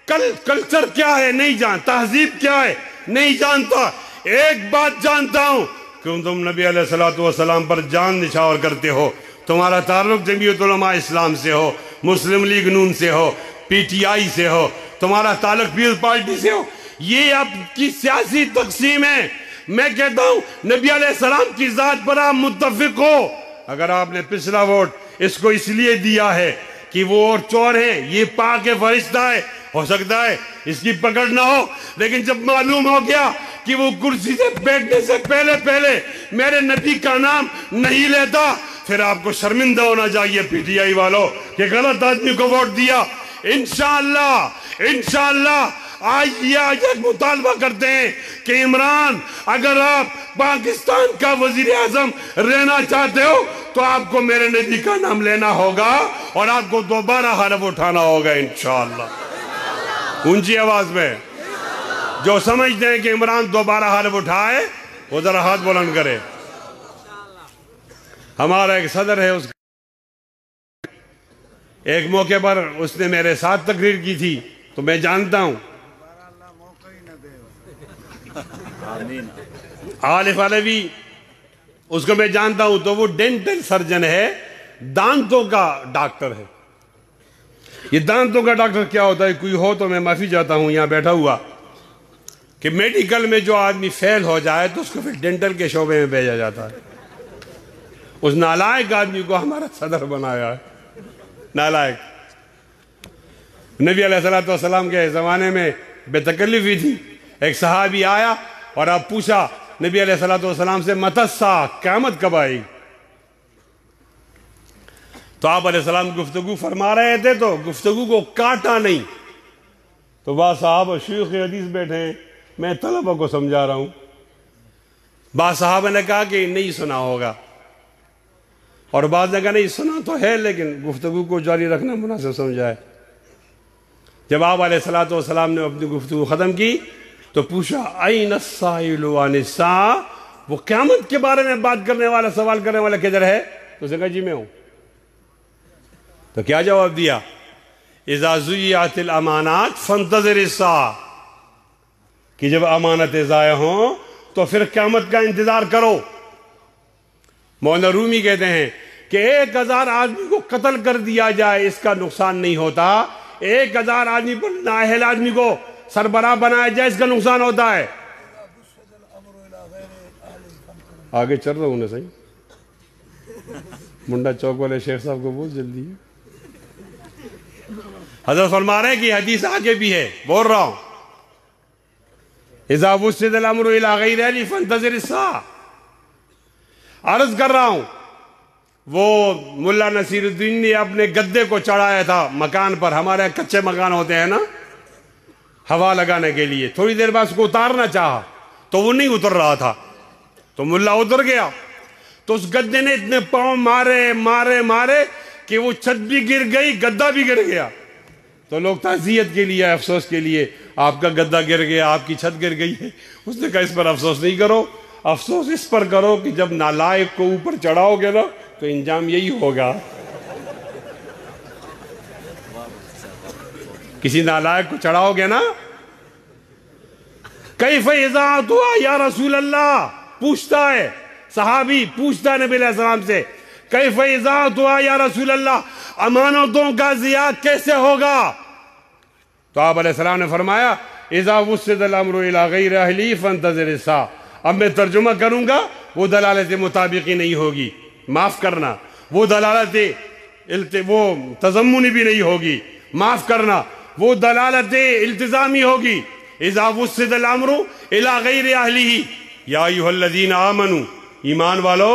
کلچر کیا ہے نہیں جانتا, تہذیب کیا ہے نہیں جانتا. ایک بات جانتا ہوں کہ تم نبی علیہ السلام پر جان نچھاور کرتے ہو. تمہارا تعلق جمعیت علماء اسلام سے ہو, مسلم لیگ نون سے ہو, پی ٹی آئی سے ہو, تمہارا تعلق پیپلز پارٹی سے ہو, یہ آپ کی سیاسی تقسیم ہے. میں کہتا ہوں نبی علیہ السلام کی ذات پر آپ متفق ہو. اگر آپ نے پچھلا ووٹ اس کو اس لیے دیا ہے کہ وہ اور چور ہیں, یہ پاک فرشتہ ہے, ہو سکتا ہے اس کی پکڑ نہ ہو, لیکن جب معلوم ہو گیا کہ وہ کرسی سے بیٹھنے سے پہلے میرے نبی کا نام نہیں لیتا, پھر آپ کو شرمندہ ہونا چاہیے پی ٹی آئی والوں کہ غلط آدمی کو ووٹ دیا. انشاءاللہ آج ایک مطالبہ کرتے ہیں کہ عمران, اگر آپ پاکستان کا وزیر اعظم رہنا چاہتے ہو تو آپ کو میرے نبی کا نام لینا ہوگا اور آپ کو دوبارہ حلف اٹھانا ہوگا انشاءاللہ. اونچی آواز میں جو سمجھتے ہیں کہ عمران دوبارہ حلف اٹھائے وہ ذرا ہاتھ بلند کرے. ہمارا ایک صدر ہے, اس ایک موقع پر اس نے میرے ساتھ تقریر کی تھی, تو میں جانتا ہوں عالف علوی, اس کو میں جانتا ہوں, تو وہ ڈینٹل سرجن ہے, دانتوں کا ڈاکٹر ہے. یہ دانتوں کا ڈاکٹر کیا ہوتا ہے, کوئی ہو تو میں معافی چاہتا ہوں یہاں بیٹھا ہوا, کہ میڈیکل میں جو آدمی فیل ہو جائے تو اس کو پھر ڈینٹل کے شعبے میں بھیجا جاتا ہے. اس نالائق آدمی کو ہمارا صدر بنایا ہے, نالائق. نبی علیہ السلام کے زمانے میں بے تکلفی تھی. ایک صحابی آیا اور آپ پوچھا نبی علیہ السلام سے, متسا قیامت کب آئی؟ تو آپ علیہ السلام گفتگو فرما رہے تھے, تو گفتگو کو کاٹا نہیں. تو بعض صحابہ شیخ حدیث بیٹھے ہیں, میں طلبہ کو سمجھا رہا ہوں. بعض صحابہ نے کہا کہ نہیں سنا ہوگا, اور بعض نے کہا نہیں سنا تو ہے لیکن گفتگو کو جاری رکھنا مناسب سمجھا ہے. جب آپ علیہ السلام نے اپنی گفتگو ختم کی تو پوچھا این السائل عن الساعہ, وہ قیامت کے بارے میں بات کرنے والا, سوال کرنے والا کدھر ہے؟ تو اس نے کہا جی میں ہوں. تو کیا جواب دیا؟ اذا ضیعت الامانات فانتظر الساعہ, کہ جب امانتیں ضائع ہوں تو پھر قیامت کا انتظار کرو. مولانا رومی کہتے ہیں کہ 1000 آدمی کو قتل کر دیا جائے اس کا نقصان نہیں ہوتا, 1000 آدمی پر نااہل آدمی کو سربراہ بنایا جائے اس کا نقصان ہوتا ہے. آگے چل رہا ہوں نا صحیح, منڈا چوک والے شیخ صاحب کو بہت جلدی ہے. حضرت فرما رہے ہیں کہ حدیث آگے بھی ہے, بول رہا ہوں, اذا وسد الامر الى غیر اہلہ فانتظر الساعہ. عرض کر رہا ہوں, وہ ملا نصیر الدین نے اپنے گدے کو چڑھایا تھا مکان پر, ہمارے کچے مکان ہوتے ہیں نا ہوا لگانے کے لیے, تھوڑی دیر بعد اس کو اتارنا چاہا تو وہ نہیں اتر رہا تھا, تو ملا اتر گیا, تو اس گدے نے اتنے پاؤں مارے مارے مارے کہ وہ چھت بھی گر گئی, گدا بھی گر گیا. تو لوگ تعزیت کے لیے, افسوس کے لیے, آپ کا گدا گر گیا, آپ کی چھت گر گئی ہے. اس نے کہا اس پر افسوس نہیں کرو, افسوس اس پر کرو کہ جب نالائق کو اوپر چڑھاؤ گے نا تو انجام یہی ہوگا. کسی نالائق کو چڑھاؤ گے نا, کیف اذا دعا یا رسول اللہ, پوچھتا ہے صحابی, پوچھتا ہے نبی علیہ السلام سے, کیف اذا دعا یا رسول اللہ, امانتوں کا ضیاع کیسے ہوگا؟ تو آپ علیہ السلام نے فرمایا اذا وسد الامر الى غیر اہلہ فانتظر الساعہ. اب میں ترجمہ کروں گا, وہ دلالت مطابقی نہیں ہوگی, معاف کرنا, وہ دلالت وہ تضمنی بھی نہیں ہوگی, معاف کرنا, وہ دلالت التزامی ہوگی. اذا وسد الامر الى غیر اہلہ یا ایھا الذین آمنوا, ایمان والو,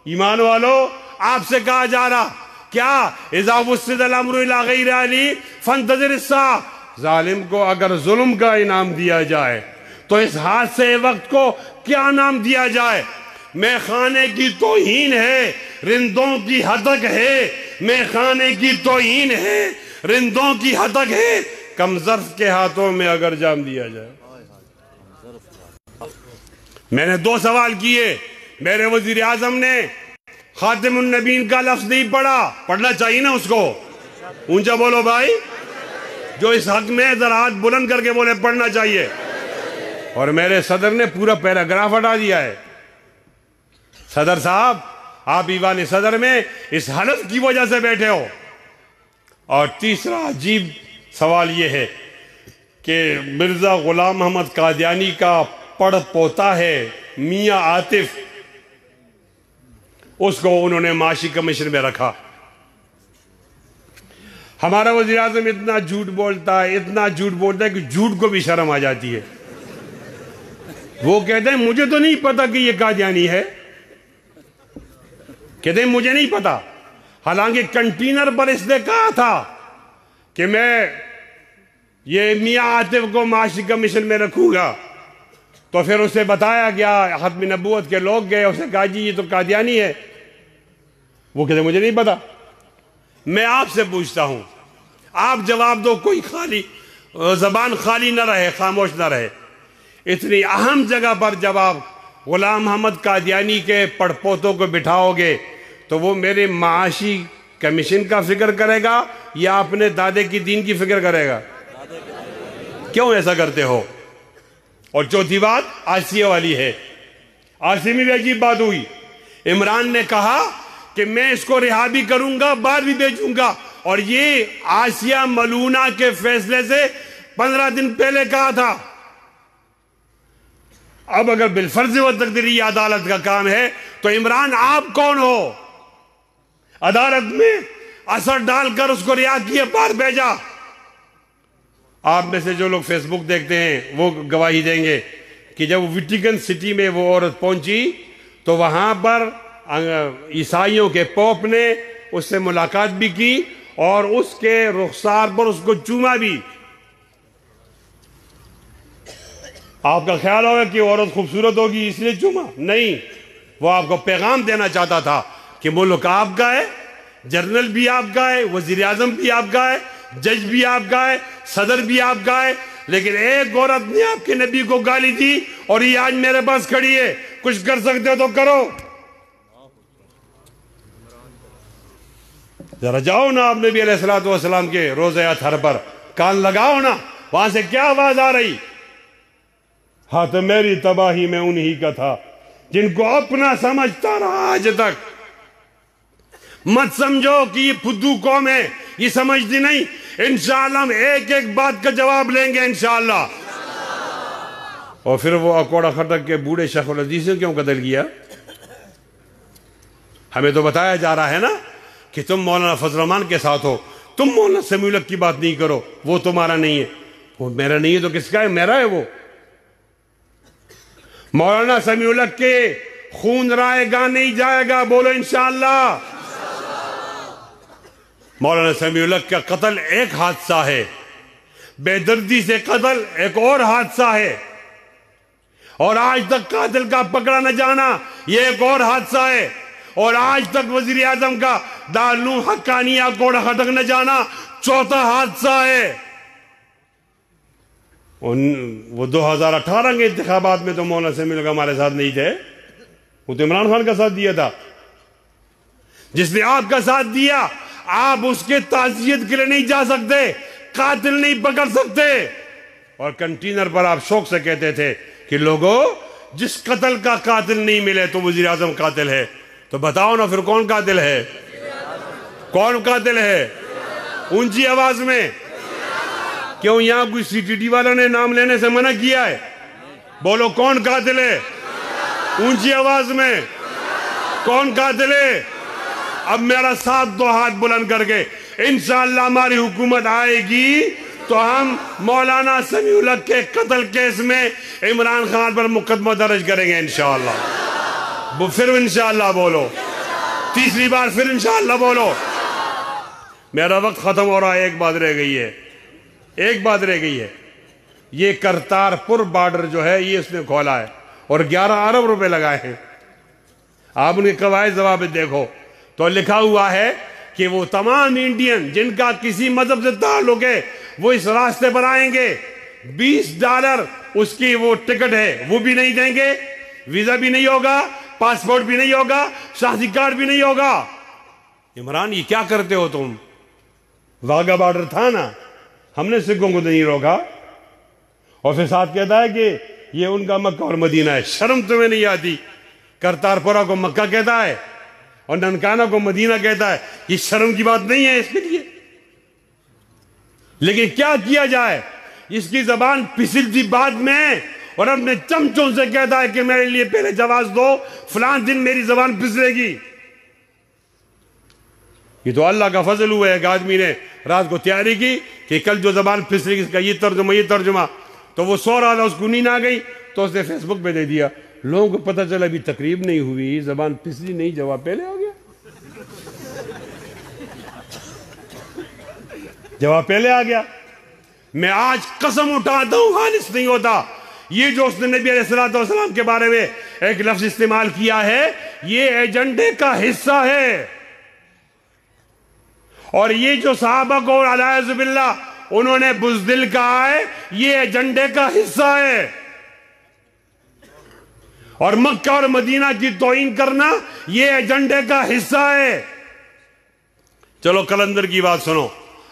ایمان والو, آپ سے کہا جا رہا کیا, اذا وسد الامر الى غیر اہلہ فانتظر الساعہ. ظالم کو اگر ظلم کا انعام دیا جائے تو اس حادثے وقت کو کیا نام دیا جائے؟ میں خانے کی توہین ہے, رندوں کی ہتک ہے, میں خانے کی توہین ہے, رندوں کی ہتک ہے, کم ظرف کے ہاتھوں میں اگر جام دیا جائے. میں نے 2 سوال کیے, میرے وزیر اعظم نے خاتم النبیین کا لفظ نہیں پڑھا, پڑھنا چاہیے نا اس کو, اونچا بولو بھائی, جو اس حق میں ذرا ہاتھ بلند کر کے بولے پڑھنا چاہیے. اور میرے صدر نے پورا پیراگراف ہٹا دیا ہے. صدر صاحب, آپ ایوان صدر میں اس حلف کی وجہ سے بیٹھے ہو. اور تیسرا عجیب سوال یہ ہے کہ مرزا غلام محمد قادیانی کا پڑ پوتا ہے میاں عاطف, اس کو انہوں نے معاشی کمیشن میں رکھا. ہمارا وزیر اعظم اتنا جھوٹ بولتا ہے, اتنا جھوٹ بولتا ہے کہ جھوٹ کو بھی شرم آ جاتی ہے. وہ کہتے ہیں مجھے تو نہیں پتا کہ یہ قادیانی ہے, کہتے ہیں مجھے نہیں پتا, حالانکہ کنٹینر پر اس نے کہا تھا کہ میں یہ میاں عاطف کو معاشی کمیشن میں رکھوں گا. تو پھر اسے بتایا گیا, ختم نبوت کے لوگ گئے, اسے کہا جی یہ تو قادیانی ہے. وہ کہتے ہیں مجھے نہیں پتا. میں آپ سے پوچھتا ہوں, آپ جواب دو, کوئی خالی زبان خالی نہ رہے, خاموش نہ رہے. اتنی اہم جگہ پر جب آپ غلام محمد قادیانی کے پڑپوتوں کو بٹھاؤ گے تو وہ میرے معاشی کمیشن کا فکر کرے گا یا اپنے دادے کی دین کی فکر کرے گا؟ کیوں ایسا کرتے ہو؟ اور چوتھی بات آسیہ والی ہے. آسیہ میں بھی عجیب بات ہوئی. عمران نے کہا کہ میں اس کو رہا بھی کروں گا, باہر بھی بھیجوں گا, اور یہ آسیہ ملونہ کے فیصلے سے 15 دن پہلے کہا تھا. اب اگر بالفرض و تقدیری عدالت کا کام ہے تو عمران آپ کون ہو؟ عدالت میں اثر ڈال کر اس کو رہا کیا, باہر بھیجا. آپ میں سے جو لوگ فیس بک دیکھتے ہیں وہ گواہی دیں گے کہ جب ویٹیکن سٹی میں وہ عورت پہنچی تو وہاں پر عیسائیوں کے پوپ نے اس سے ملاقات بھی کی اور اس کے رخسار پر اس کو چوما بھی. آپ کا خیال ہوگا کہ عورت خوبصورت ہوگی اس لیے چوما؟ نہیں, وہ آپ کو پیغام دینا چاہتا تھا کہ ملک آپ کا ہے, جنرل بھی آپ کا ہے, وزیر اعظم بھی آپ کا ہے, جج بھی آپ کا ہے, صدر بھی آپ کا ہے, لیکن ایک عورت نے آپ کے نبی کو گالی دی اور یہ آج میرے پاس کھڑی ہے. کچھ کر سکتے ہو تو کرو. ذرا جاؤ نا آپ نبی علیہ السلام کے روضہ اطہر پر, کان لگاؤ نا, وہاں سے کیا آواز آ رہی؟ ہاں تو میری تباہی میں انہی کا تھا جن کو اپنا سمجھتا رہا آج تک. مت سمجھو کہ یہ پھدو قوم ہے, یہ سمجھتی نہیں. انشاءاللہ ہم ایک ایک بات کا جواب لیں گے انشاءاللہ. اور پھر وہ اکوڑا خٹک کے بوڑھے شیخ الحدیث نے کیوں قتل کیا؟ ہمیں تو بتایا جا رہا ہے نا کہ تم مولانا فضل الرحمان کے ساتھ ہو، تم مولانا سمیع الحق کی بات نہیں کرو، وہ تمہارا نہیں ہے۔ وہ میرا نہیں ہے تو کس کا ہے؟ میرا ہے وہ۔ مولانا سمیع الحق کے خون رائے گا نہیں جائے گا، بولو انشاءاللہ۔ مولانا سمیع الحق کا قتل ایک حادثہ ہے، بے دردی سے قتل ایک اور حادثہ ہے، اور آج تک قاتل کا پکڑا نہ جانا یہ ایک اور حادثہ ہے، اور آج تک وزیر اعظم کا دارالعلوم حقانیہ کوڑا خٹک نہ جانا چوتھا حادثہ ہے۔ وہ 2018 کے انتخابات میں تو مولانا سمیع الحق ہمارے ساتھ نہیں تھے، وہ تو عمران خان کا ساتھ دیا تھا۔ جس نے آپ کا ساتھ دیا، آپ اس کے تعزیت کے لیے نہیں جا سکتے، قاتل نہیں پکڑ سکتے، اور کنٹینر پر آپ شوق سے کہتے تھے کہ لوگوں جس قتل کا قاتل نہیں ملے تو وزیر اعظم قاتل ہے۔ تو بتاؤ نا پھر کون قاتل ہے؟ کون قاتل ہے؟ اونچی آواز میں۔ کیوں یہاں کوئی سی ٹی ڈی والوں نے نام لینے سے منع کیا ہے؟ بولو کون قاتل ہے؟ اونچی آواز میں کون قاتل ہے؟ اب میرا ساتھ دو ہاتھ بلند کر کے، انشاءاللہ ہماری حکومت آئے گی تو ہم مولانا سمیع الحق کے قتل کیس میں عمران خان پر مقدمہ درج کریں گے انشاءاللہ۔ پھر انشاءاللہ بولو، تیسری بار پھر انشاءاللہ بولو۔ میرا وقت ختم ہو رہا ہے، ایک بات رہ گئی ہے، ایک بات رہ گئی ہے۔ یہ کرتارپور بارڈر جو ہے یہ اس نے کھولا ہے اور 11 ارب روپے لگائے ہیں۔ آپ ان کے قواعد ضوابط دیکھو تو لکھا ہوا ہے کہ وہ تمام انڈین جن کا کسی مذہب سے تعلق ہے وہ اس راستے پر آئیں گے، $20 اس کی وہ ٹکٹ ہے، وہ بھی نہیں دیں گے، ویزا بھی نہیں ہوگا، پاسپورٹ بھی نہیں ہوگا، شناختی کارڈ بھی نہیں ہوگا۔ عمران یہ کیا کرتے ہو تم؟ واگا بارڈر تھا نا، ہم نے سکھوں کو نہیں روکا، اور پھر ساتھ کہتا ہے کہ یہ ان کا مکہ اور مدینہ ہے۔ شرم تمہیں نہیں آتی؟ کرتارپورہ کو مکہ کہتا ہے اور ننکانہ کو مدینہ کہتا ہے، یہ شرم کی بات نہیں ہے اس کے لیے؟ لیکن کیا کیا جائے، اس کی زبان پھسلتی بعد میں، اور اپنے چمچوں سے کہتا ہے کہ میرے لیے پہلے جواز دو، فلان دن میری زبان پھسلے گی۔ یہ تو اللہ کا فضل ہوا ہے، ایک آدمی نے رات کو تیاری کی کہ کل جو زبان پھسلے گی اس کا یہ ترجمہ، تو وہ سو رہا تھا، اس کو نیند آ گئی تو اس نے فیس بک پہ دے دیا۔ لوگوں کو پتہ چلا ابھی تقریب نہیں ہوئی، زبان پھسلی نہیں، جواب پہلے آ گیا، جواب پہلے آ گیا۔ میں آج قسم اٹھاتا ہوں خالص نہیں ہوتا، یہ جو اس نے نبی علیہ السلام کے بارے میں ایک لفظ استعمال کیا ہے یہ ایجنڈے کا حصہ ہے، اور یہ جو صحابہ کو علیہ باللہ انہوں نے بزدل کہا ہے یہ ایجنڈے کا حصہ ہے، اور مکہ اور مدینہ کی توہین کرنا یہ ایجنڈے کا حصہ ہے۔ چلو کلندر کی بات سنو،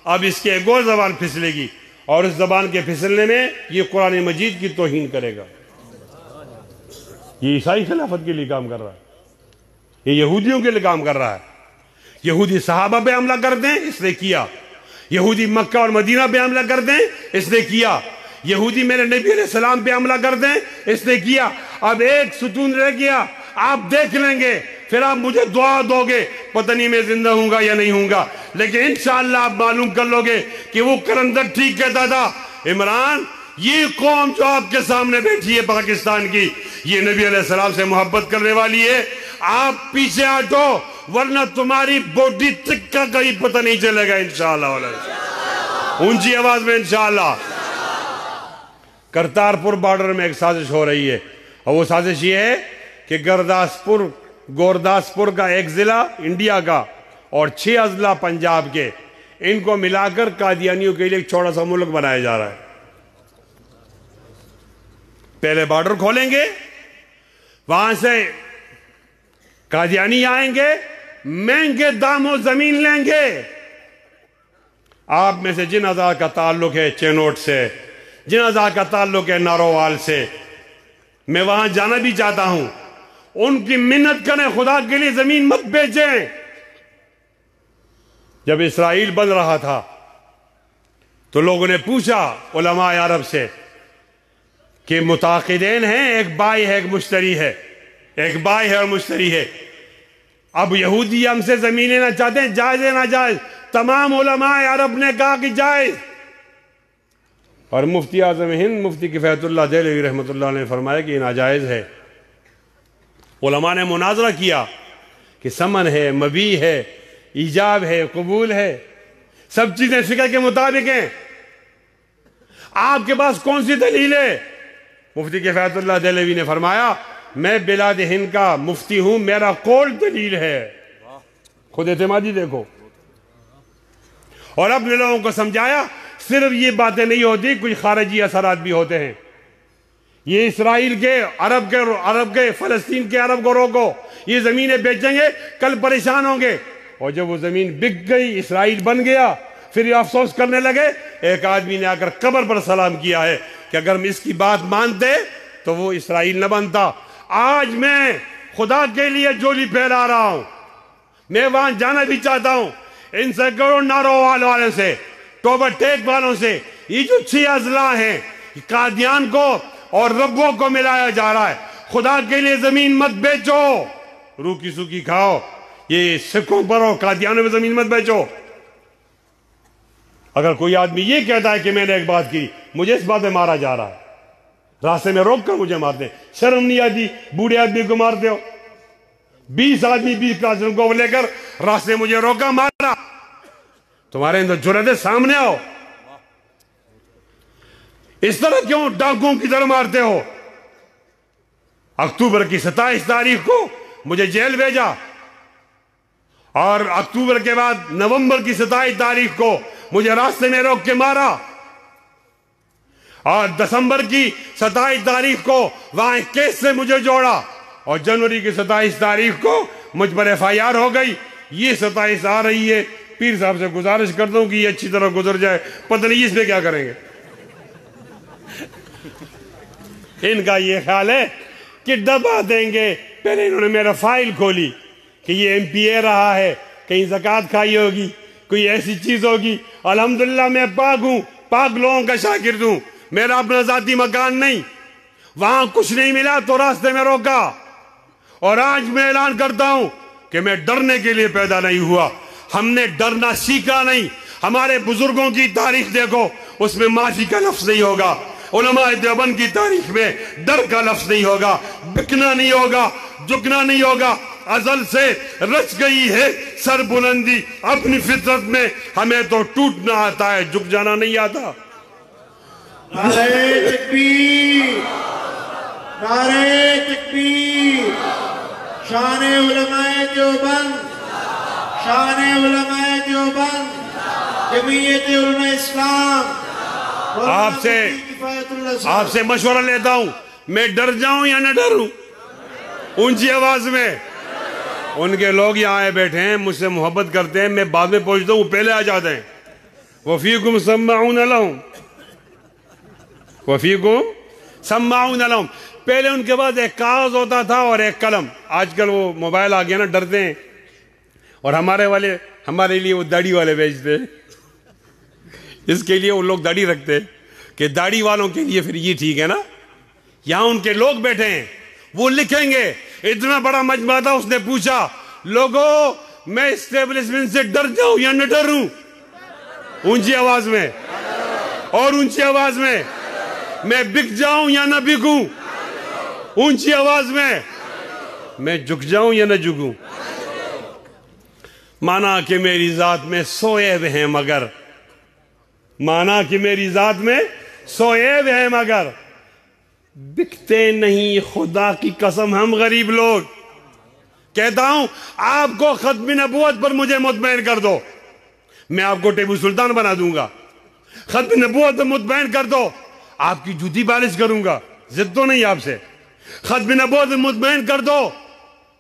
اب اس کے ایک اور زبان پھسلے گی، اور اس زبان کے پھسلنے میں یہ قرآن مجید کی توہین کرے گا۔ یہ عیسائی خلافت کے لیے کام کر رہا ہے، یہ یہودیوں کے لیے کام کر رہا ہے۔ یہودی صحابہ پہ حملہ کر دیں، اس نے کیا۔ یہودی مکہ اور مدینہ پہ حملہ کر دیں، اس نے کیا۔ یہودی میرے نبی علیہ السلام پہ حملہ کر دیں، اس نے کیا۔ اب ایک ستون رہ گیا، آپ دیکھ لیں گے، پھر آپ مجھے دعا دو گے، پتہ نہیں میں زندہ ہوں گا یا نہیں ہوں گا، لیکن انشاءاللہ آپ معلوم کر لو گے کہ وہ کلندر ٹھیک کہتا تھا۔ عمران، یہ قوم جو آپ کے سامنے بیٹھی ہے پاکستان کی، یہ نبی علیہ السلام سے محبت کرنے والی ہے، آپ پیچھے ہٹو ورنہ تمہاری بوڈی تک کا کہیں پتہ نہیں چلے گا انشاءاللہ۔ اونچی آواز میں انشاءاللہ۔ کرتارپور بارڈر میں ایک سازش ہو رہی ہے، اور وہ سازش یہ ہے کہ گورداسپور کا ایک ضلع انڈیا کا اور 6 اضلاع پنجاب کے، ان کو ملا کر قادیانیوں کے لیے ایک چھوٹا سا ملک بنایا جا رہا ہے۔ پہلے بارڈر کھولیں گے، وہاں سے قادیانی آئیں گے، مہنگے داموں زمین لیں گے۔ آپ میں سے جن ہزار کا تعلق ہے چینوٹ سے، جن ہزار کا تعلق ہے نارووال سے، میں وہاں جانا بھی چاہتا ہوں، ان کی منت کریں خدا کے لیے زمین مت بیچیں۔ جب اسرائیل بن رہا تھا تو لوگوں نے پوچھا علماء عرب سے کہ متعاقدین ہیں، ایک بائی ہے ایک مشتری ہے، ایک بائی ہے اور مشتری ہے، اب یہودی ہم سے زمین لینا چاہتے ہیں، جائز ہے ناجائز؟ تمام علماء عرب نے کہا کہ جائز، اور مفتی اعظم ہند مفتی کفایت اللہ دہلوی رحمۃ اللہ نے فرمایا کہ یہ ناجائز ہے۔ علماء نے مناظرہ کیا کہ سمن ہے، مبیح ہے، ایجاب ہے، قبول ہے، سب چیزیں فقہ کے مطابق ہیں، آپ کے پاس کون سی دلیل ہے؟ مفتی کفایت اللہ دہلوی نے فرمایا میں بلاد ہند کا مفتی ہوں، میرا قول دلیل ہے۔ خود اعتمادی دیکھو۔ اور اپنے لوگوں کو سمجھایا صرف یہ باتیں نہیں ہوتی، کچھ خارجی اثرات بھی ہوتے ہیں۔ یہ اسرائیل کے عرب کے فلسطین کے عرب کو روکو، یہ زمینیں بیچیں گے، کل پریشان ہوں گے۔ اور جب وہ زمین بک گئی، اسرائیل بن گیا، پھر یہ افسوس کرنے لگے۔ ایک آدمی نے آ کر قبر پر سلام کیا ہے کہ اگر ہم اس کی بات مانتے تو وہ اسرائیل نہ بنتا۔ آج میں خدا کے لیے جولی پھیلا رہا ہوں، میں وہاں جانا بھی چاہتا ہوں، ان سے کرو نارو والوں سے، توبہ ٹیک والوں سے۔ یہ جو 6 اضلاع ہیں، قادیان کو اور ربوں کو ملایا جا رہا ہے۔ خدا کے لیے زمین مت بیچو، روکی سوکی کھاؤ، یہ سکھوں پر اور قادیانوں میں زمین مت بیچو۔ اگر کوئی آدمی یہ کہتا ہے کہ میں نے ایک بات کی، مجھے اس بات میں مارا جا رہا ہے، راستے میں روک کر مجھے مارتے ہیں، شرم نہیں آتی؟ بوڑھے آدمی کو مارتے ہو، 20 آدمی 20 آدمی کو لے کر راستے مجھے روکا، مارا، تمہارے اندر جرأت ہے، سامنے آؤ۔ اس طرح کیوں ڈاکوؤں کی طرح مارتے ہو؟ اکتوبر کی 27 تاریخ کو مجھے جیل بھیجا، اور اکتوبر کے بعد نومبر کی 27 تاریخ کو مجھے راستے میں روک کے مارا، اور دسمبر کی 27 تاریخ کو وہاں ایک کیس سے مجھے جوڑا، اور جنوری کی 27 تاریخ کو مجھ پر FIR ہو گئی۔ یہ 27 آ رہی ہے، پیر صاحب سے گزارش کرتا ہوں کہ یہ اچھی طرح گزر جائے، پتہ نہیں اس پہ کیا کریں گے۔ ان کا یہ خیال ہے کہ دبا دیں گے۔ پہلے انہوں نے میرا فائل کھولی کہ یہ MPA رہا ہے، کہیں زکوٰۃ کھائی ہوگی، کوئی ایسی چیز ہوگی۔ الحمدللہ میں پاک ہوں، پاک لوگوں کا شاگرد ہوں، میرا اپنا ذاتی مکان نہیں۔ وہاں کچھ نہیں ملا تو راستے میں روکا، اور آج میں اعلان کرتا ہوں کہ میں ڈرنے کے لیے پیدا نہیں ہوا، ہم نے ڈرنا سیکھا نہیں۔ ہمارے بزرگوں کی تاریخ دیکھو، اس میں معافی کا لفظ نہیں ہوگا، علماء دیوبند کی تاریخ میں ڈر کا لفظ نہیں ہوگا، بکنا نہیں ہوگا، جھکنا نہیں ہوگا۔ ازل سے رچ گئی ہے سر بلندی اپنی فطرت میں، ہمیں تو ٹوٹنا آتا ہے، جھک جانا نہیں آتا۔ نعرہ تکبیر، نعرہ تکبیر، شان علماء دیوبند، شان علماء دیوبند، جمعیت علماء اسلام۔ آپ سے مشورہ لیتا ہوں، میں ڈر جاؤں یا نہ ڈروں؟ اونچی آواز میں۔ ان کے لوگ یہاں آئے بیٹھے ہیں، مجھ سے محبت کرتے ہیں، میں بعد میں پہنچتا ہوں، وہ پہلے آ جاتے ہیں۔ وَفِيكُمْ سَمَّعُونَ لَهُمْ، وَفِيكُمْ سَمَّعُونَ لَهُمْ۔ پہلے ان کے پاس ایک کاغذ ہوتا تھا اور ایک قلم، آج کل وہ موبائل آ گیا نا، ڈرتے ہیں۔ اور ہمارے لیے وہ داڑھی والے بیچتے ہیں، اس کے لیے وہ لوگ داڑھی رکھتے ہیں کہ داڑھی والوں کے لیے پھر یہ ٹھیک ہے نا۔ یہاں ان کے لوگ بیٹھے ہیں، وہ لکھیں گے۔ اتنا بڑا مجمع تھا، اس نے پوچھا لوگوں میں اسٹیبلشمنٹ سے ڈر جاؤں یا نہ ڈروں؟ اونچی آواز میں اور اونچی آواز میں۔ میں بک جاؤں یا نہ بکوں؟ اونچی آواز میں جھک جاؤں یا نہ جھکوں؟ مانا کہ میری ذات میں 100 عیب ہیں مگر، مانا کہ میری ذات میں 100 عیب ہیں مگر بکتے نہیں خدا کی قسم ہم غریب لوگ۔ کہتا ہوں آپ کو ختم نبوت پر مجھے مطمئن کر دو، میں آپ کو ٹیپو سلطان بنا دوں گا۔ ختم نبوت پر مطمئن کر دو، آپ کی جوتی پالش کروں گا، ضد تو نہیں آپ سے۔ ختم نبوت پر مطمئن کر دو،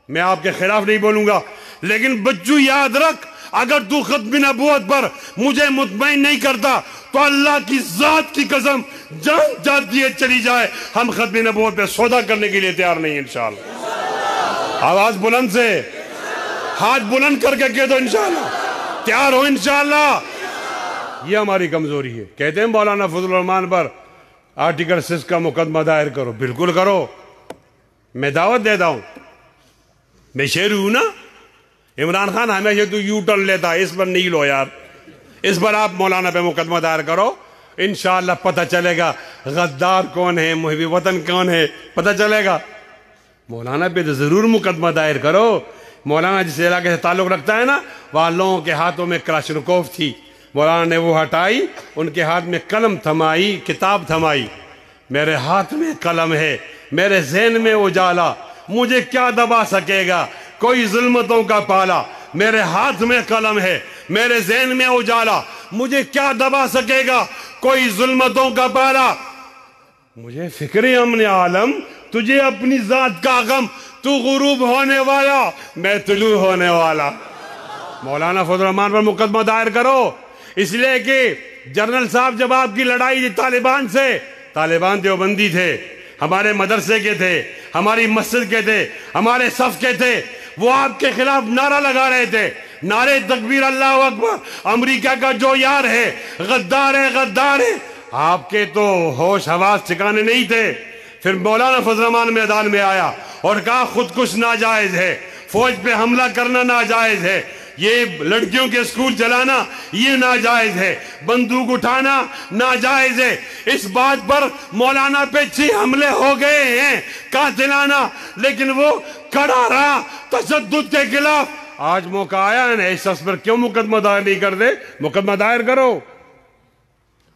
میں آپ کے خلاف نہیں بولوں گا۔ لیکن بچو یاد رکھ، اگر تو ختم نبوت پر مجھے مطمئن نہیں کرتا تو اللہ کی ذات کی قسم جان جاتی ہے چلی جائے، ہم ختم نبوت پہ سودا کرنے کے لیے تیار نہیں انشاءاللہ۔ آواز بلند سے، ہاتھ بلند کر کے کہہ دو انشاءاللہ، تیار ہو انشاءاللہ۔ یہ ہماری کمزوری ہے۔ کہتے ہیں مولانا فضل الرحمان پر آرٹیکل 6 کا مقدمہ دائر کرو، بالکل کرو، میں دعوت دیتا ہوں، میں شہری ہوں نا، عمران خان ہمیشہ تو یو ٹرن لیتا ہے، اس پر نہیں لو یار، اس پر آپ مولانا پہ مقدمہ دائر کرو، انشاءاللہ پتہ چلے گا غدار کون ہے، محب وطن کون ہے، پتہ چلے گا۔ مولانا پہ تو ضرور مقدمہ دائر کرو۔ مولانا جس علاقے سے تعلق رکھتا ہے نا، وہاں لوگوں کے ہاتھوں میں کلاشنکوف تھی، مولانا نے وہ ہٹائی، ان کے ہاتھ میں قلم تھمائی، کتاب تھمائی۔ میرے ہاتھ میں قلم ہے، میرے ذہن میں اجالا، مجھے کیا دبا سکے گا کوئی ظلمتوں کا پالا۔ میرے ہاتھ میں قلم ہے، میرے ذہن میں اجالا، مجھے کیا دبا سکے گا کوئی ظلمتوں کا پالا۔ مجھے فکر امن عالم، تجھے اپنی ذات کا غم، تو غروب ہونے والا، میں طلوع ہونے والا۔ مولانا فضل الرحمان پر مقدمہ دائر کرو، اس لیے کہ جنرل صاحب جب آپ کی لڑائی تھی طالبان سے، طالبان دیوبندی تھے، ہمارے مدرسے کے تھے، ہماری مسجد کے تھے، ہمارے صف کے تھے، وہ آپ کے خلاف نعرہ لگا رہے تھے، نعرے تکبیر اللہ اکبر، امریکہ کا جو یار ہے غدار ہے، غدار ہے۔ آپ کے تو ہوش حواس ٹھکانے نہیں تھے۔ پھر مولانا فضل الرحمان میدان میں آیا اور کہا خودکش ناجائز ہے، فوج پہ حملہ کرنا ناجائز ہے، یہ لڑکیوں کے اسکول چلانا یہ ناجائز ہے، بندوق اٹھانا ناجائز ہے۔ اس بات پر مولانا پہ 6 حملے ہو گئے ہیں قاتلانہ، لیکن وہ کھڑا رہا تشدد کے خلاف۔ آج موقع آیا ہے نا، اس شخص پر کیوں مقدمہ دائر نہیں کر دے؟ مقدمہ دائر کرو۔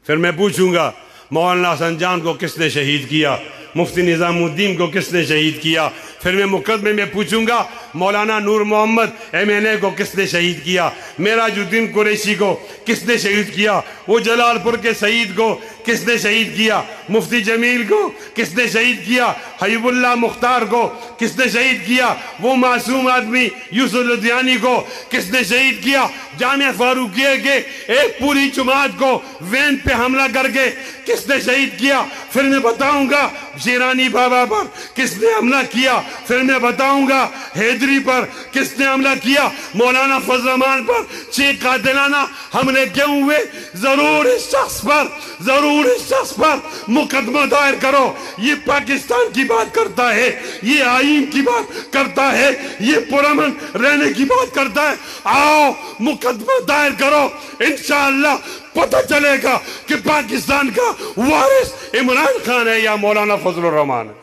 پھر میں پوچھوں گا مولانا حسن جان کو کس نے شہید کیا، مفتی نظام الدین کو کس نے شہید کیا؟ پھر میں مقدمے میں پوچھوں گا مولانا نور محمد MNA کو کس نے شہید کیا، معراج الدین قریشی کو کس نے شہید کیا، وہ جلال پور کے شہید کو کس نے شہید کیا، مفتی جمیل کو کس نے شہید کیا، حبیب اللہ مختار کو کس نے شہید کیا، وہ معصوم آدمی یوسف لدھیانی کو کس نے شہید کیا، جامعہ فاروقیہ کے ایک پوری جماعت کو وین پہ حملہ کر کے کس نے شہید کیا؟ پھر میں بتاؤں گا شیرانی بابا پر کس نے حملہ کیا، پھر میں بتاؤں گا حیدری پر کس نے حملہ کیا، مولانا فضل الرحمان پر 6 قاتلانہ حملے کیوں ہوئے؟ ضرور اس شخص پر مقدمہ دائر کرو۔ یہ پاکستان کی بات کرتا ہے، یہ آئین کی بات کرتا ہے، یہ پرامن رہنے کی بات کرتا ہے۔ آؤ مقدمہ دائر کرو، انشاءاللہ پتہ چلے گا کہ پاکستان کا وارث عمران خان ہے یا مولانا فضل الرحمان ہے۔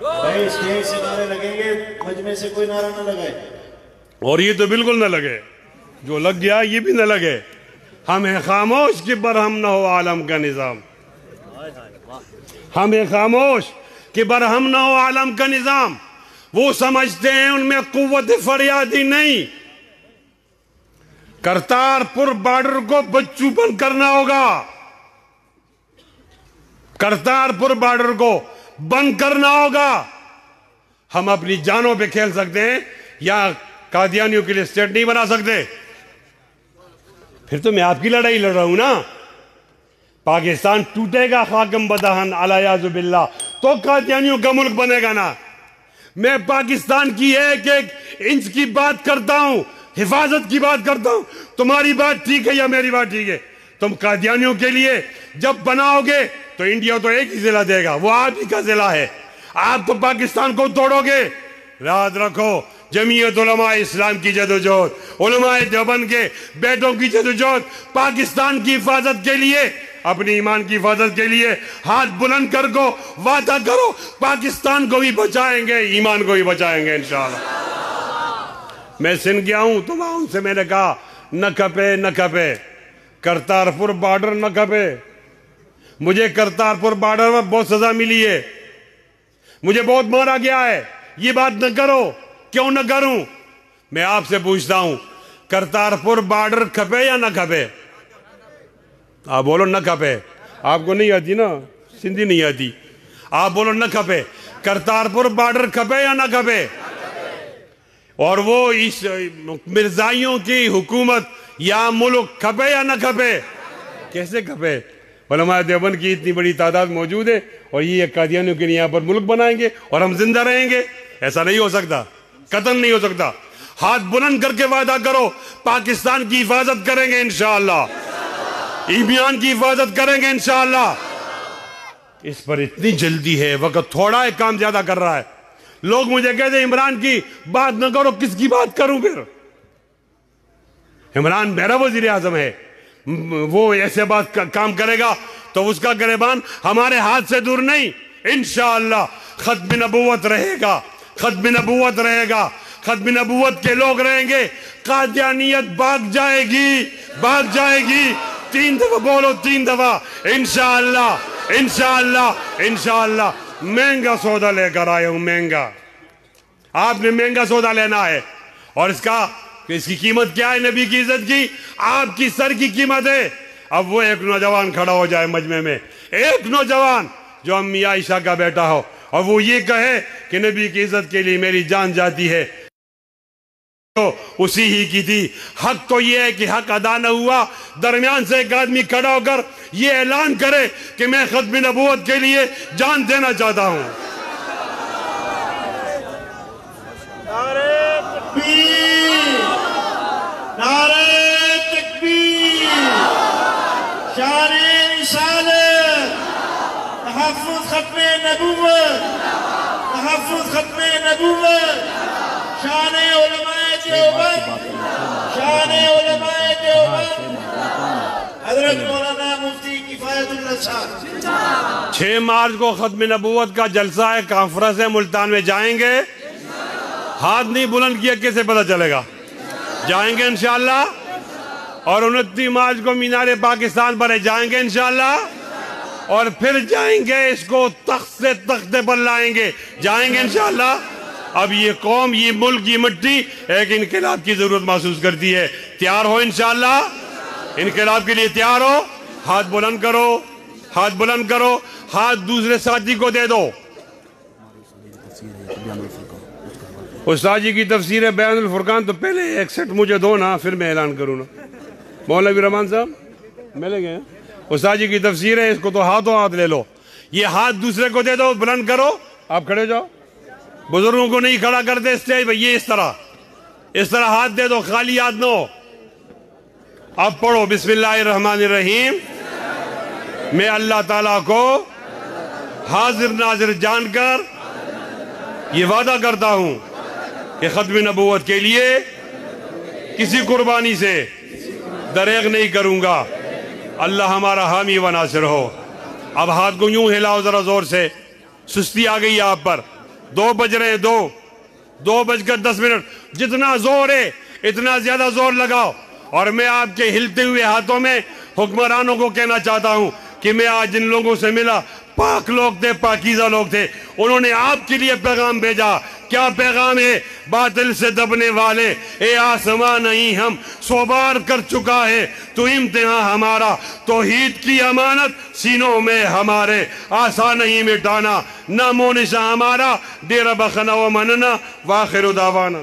بھائی اسٹیج سے نعرے لگیں گے، مجمع سے کوئی نعرہ نہ لگائے۔ اور یہ تو بالکل نہ لگے، جو لگ گیا یہ بھی نہ لگے۔ ہم ہیں خاموش کہ برہم نہ ہو عالم کا نظام، ہم ہیں خاموش کہ برہم نہ ہو عالم کا نظام۔ وہ سمجھتے ہیں ان میں قوت فریادی نہیں، کرتارپور بارڈر کو بچوں بند کرنا ہوگا، کرتارپور بارڈر کو بند کرنا ہوگا۔ ہم اپنی جانوں پہ کھیل سکتے ہیں یا قادیانیوں کے لیے اسٹیٹ نہیں بنا سکتے؟ پھر تو میں آپ کی لڑائی لڑ رہا ہوں نا۔ پاکستان ٹوٹے گا خاکم بدہن علیہ باللہ تو قادیانیوں کا ملک بنے گا نا۔ میں پاکستان کی ایک انچ کی بات کرتا ہوں، حفاظت کی بات کرتا ہوں۔ تمہاری بات ٹھیک ہے یا میری بات ٹھیک ہے؟ تم قادیانیوں کے لیے جب بناؤ گے تو انڈیا تو ایک ہی ضلع دے گا، وہ آپ ہی کا ضلع ہے۔ آپ تو پاکستان کو توڑو گے۔ یاد رکھو، جمعیت علماء اسلام کی جدوجہد، علماء دیوبند کے بیٹوں کی جدوجہد پاکستان کی حفاظت کے لیے، اپنی ایمان کی حفاظت کے لیے ہاتھ بلند کر کو وعدہ کرو، پاکستان کو بھی بچائیں گے، ایمان کو بھی بچائیں گے انشاءاللہ۔ میں سن گیا ہوں تو وہاں ان سے میں نے کہا نہ کھپے نہ کھپے، کرتارپور بارڈر نہ کھپے۔ مجھے کرتارپور بارڈر پر بہت سزا ملی ہے، مجھے بہت مارا گیا ہے، یہ بات نہ کرو۔ کیوں نہ کروں؟ میں آپ سے پوچھتا ہوں، کرتارپور بارڈر کھپے یا نہ کھپے؟ آپ بولو نہ کھپے۔ آپ کو نہیں آتی نا، سندھی نہیں آتی، آپ بولو نہ کھپے۔ کرتارپور بارڈر کھپے یا نہ کھپے؟ اور وہ اس مرزائیوں کی حکومت یا ملک کھپے یا نہ کھپے؟ کیسے کھپے؟ علماء دیوبند کی اتنی بڑی تعداد موجود ہے اور یہ قادیانیوں کے لیے یہاں پر ملک بنائیں گے اور ہم زندہ رہیں گے؟ ایسا نہیں ہو سکتا، قطعاً نہیں ہو سکتا۔ ہاتھ بلند کر کے وعدہ کرو، پاکستان کی حفاظت کریں گے انشاءاللہ، ایمان کی حفاظت کریں گے انشاءاللہ۔ اس پر اتنی جلدی ہے، وقت تھوڑا ہے، کام زیادہ کر رہا ہے. لوگ مجھے کہتے ہیں عمران کی بات نہ کرو، کس کی بات کروں پھر؟ عمران میرا وزیر اعظم ہے، وہ ایسے بات کام کرے گا تو اس کا گریبان ہمارے ہاتھ سے دور نہیں. انشاءاللہ ختم نبوت رہے گا، ختم نبوت رہے گا، ختم نبوت کے لوگ رہیں گے. قادیانیت بھاگ جائے گی، بھاگ جائے گی. 3 دفعہ بولو، 3 دفعہ. انشاءاللہ انشاءاللہ انشاءاللہ. مہنگا سودا لے کر آئے ہوں، مہنگا. آپ نے مہنگا سودا لینا ہے، اور اس کی قیمت کیا ہے؟ نبی کی عزت کی آپ کی سر کی قیمت ہے. اب وہ ایک نوجوان کھڑا ہو جائے مجمع میں، ایک نوجوان جو امی عائشہ کا بیٹا ہو، اور وہ یہ کہے کہ نبی کی عزت کے لیے میری جان جاتی ہے، تو اسی ہی کی تھی. حق تو یہ ہے کہ حق ادا نہ ہوا. درمیان سے ایک آدمی کھڑا ہو کر یہ اعلان کرے کہ میں ختم نبوت کے لیے جان دینا چاہتا ہوں. نعرہ تکبیر، نعرہ تکبیر، شان رسالت، تحفظ ختم نبوت، تحفظ ختم نبوت، شان علماء دیوبند، شان علماء دیوبند، حضرت مولانا مفتی کفایت اللہ صاحب. 6 مارچ کو ختم نبوت کا جلسہ ہے، کانفرنس ہے، ملتان میں جائیں گے. ہاتھ نہیں بلند کیا، کیسے پتہ چلے گا؟ جائیں گے انشاءاللہ. اور 29 مارچ کو مینار پاکستان پر جائیں گے انشاءاللہ. اور پھر جائیں گے، اس کو تخت سے تختے پر لائیں گے، جائیں گے انشاءاللہ. اب یہ قوم، یہ ملک، یہ مٹی ایک انقلاب کی ضرورت محسوس کرتی ہے. تیار ہو انشاءاللہ؟ انقلاب کے لیے تیار ہو؟ ہاتھ بلند کرو، ہاتھ بلند کرو، ہاتھ دوسرے ساتھی کو دے دو. استاد جی کی تفسیر ہے بیان الفرقان، تو پہلے ایک سیٹ مجھے دو نا، پھر میں اعلان کروں نا. مولوی رحمان صاحب ملے گئے. استاد جی کی تفسیر ہے، اس کو تو ہاتھوں ہاتھ لے لو. یہ ہاتھ دوسرے کو دے دو، بلند کرو. آپ کھڑے جاؤ. بزرگوں کو نہیں کھڑا کرتے اسٹیج پہ، یہ اس طرح ہاتھ دے دو، خالی ہاتھ نہ ہو. اب پڑھو بسم اللہ الرحمن الرحیم. میں اللہ تعالیٰ کو حاضر ناظر جان کر یہ وعدہ کرتا ہوں کہ ختم نبوت کے لیے کسی قربانی سے دریغ نہیں کروں گا. اللہ ہمارا حامی و ناصر ہو. اب ہاتھ کو یوں ہلاؤ ذرا زور سے. سستی آ گئی آپ پر. 2 بج رہے ہیں، 2:10. جتنا زور ہے اتنا زیادہ زور لگاؤ. اور میں آپ کے ہلتے ہوئے ہاتھوں میں حکمرانوں کو کہنا چاہتا ہوں کہ میں آج جن لوگوں سے ملا، پاک لوگ تھے، پاکیزہ لوگ تھے، انہوں نے آپ کے لیے پیغام بھیجا. کیا پیغام ہے؟ باطل سے دبنے والے اے آسمان نہیں، ہم 100 بار کر چکا ہے تو امتحان ہمارا. توحید کی امانت سینوں میں ہمارے، آسان نہیں مٹانا. نام و نشاں ہمارا ڈیرہ بخنا و مننا. وآخر دعوانا.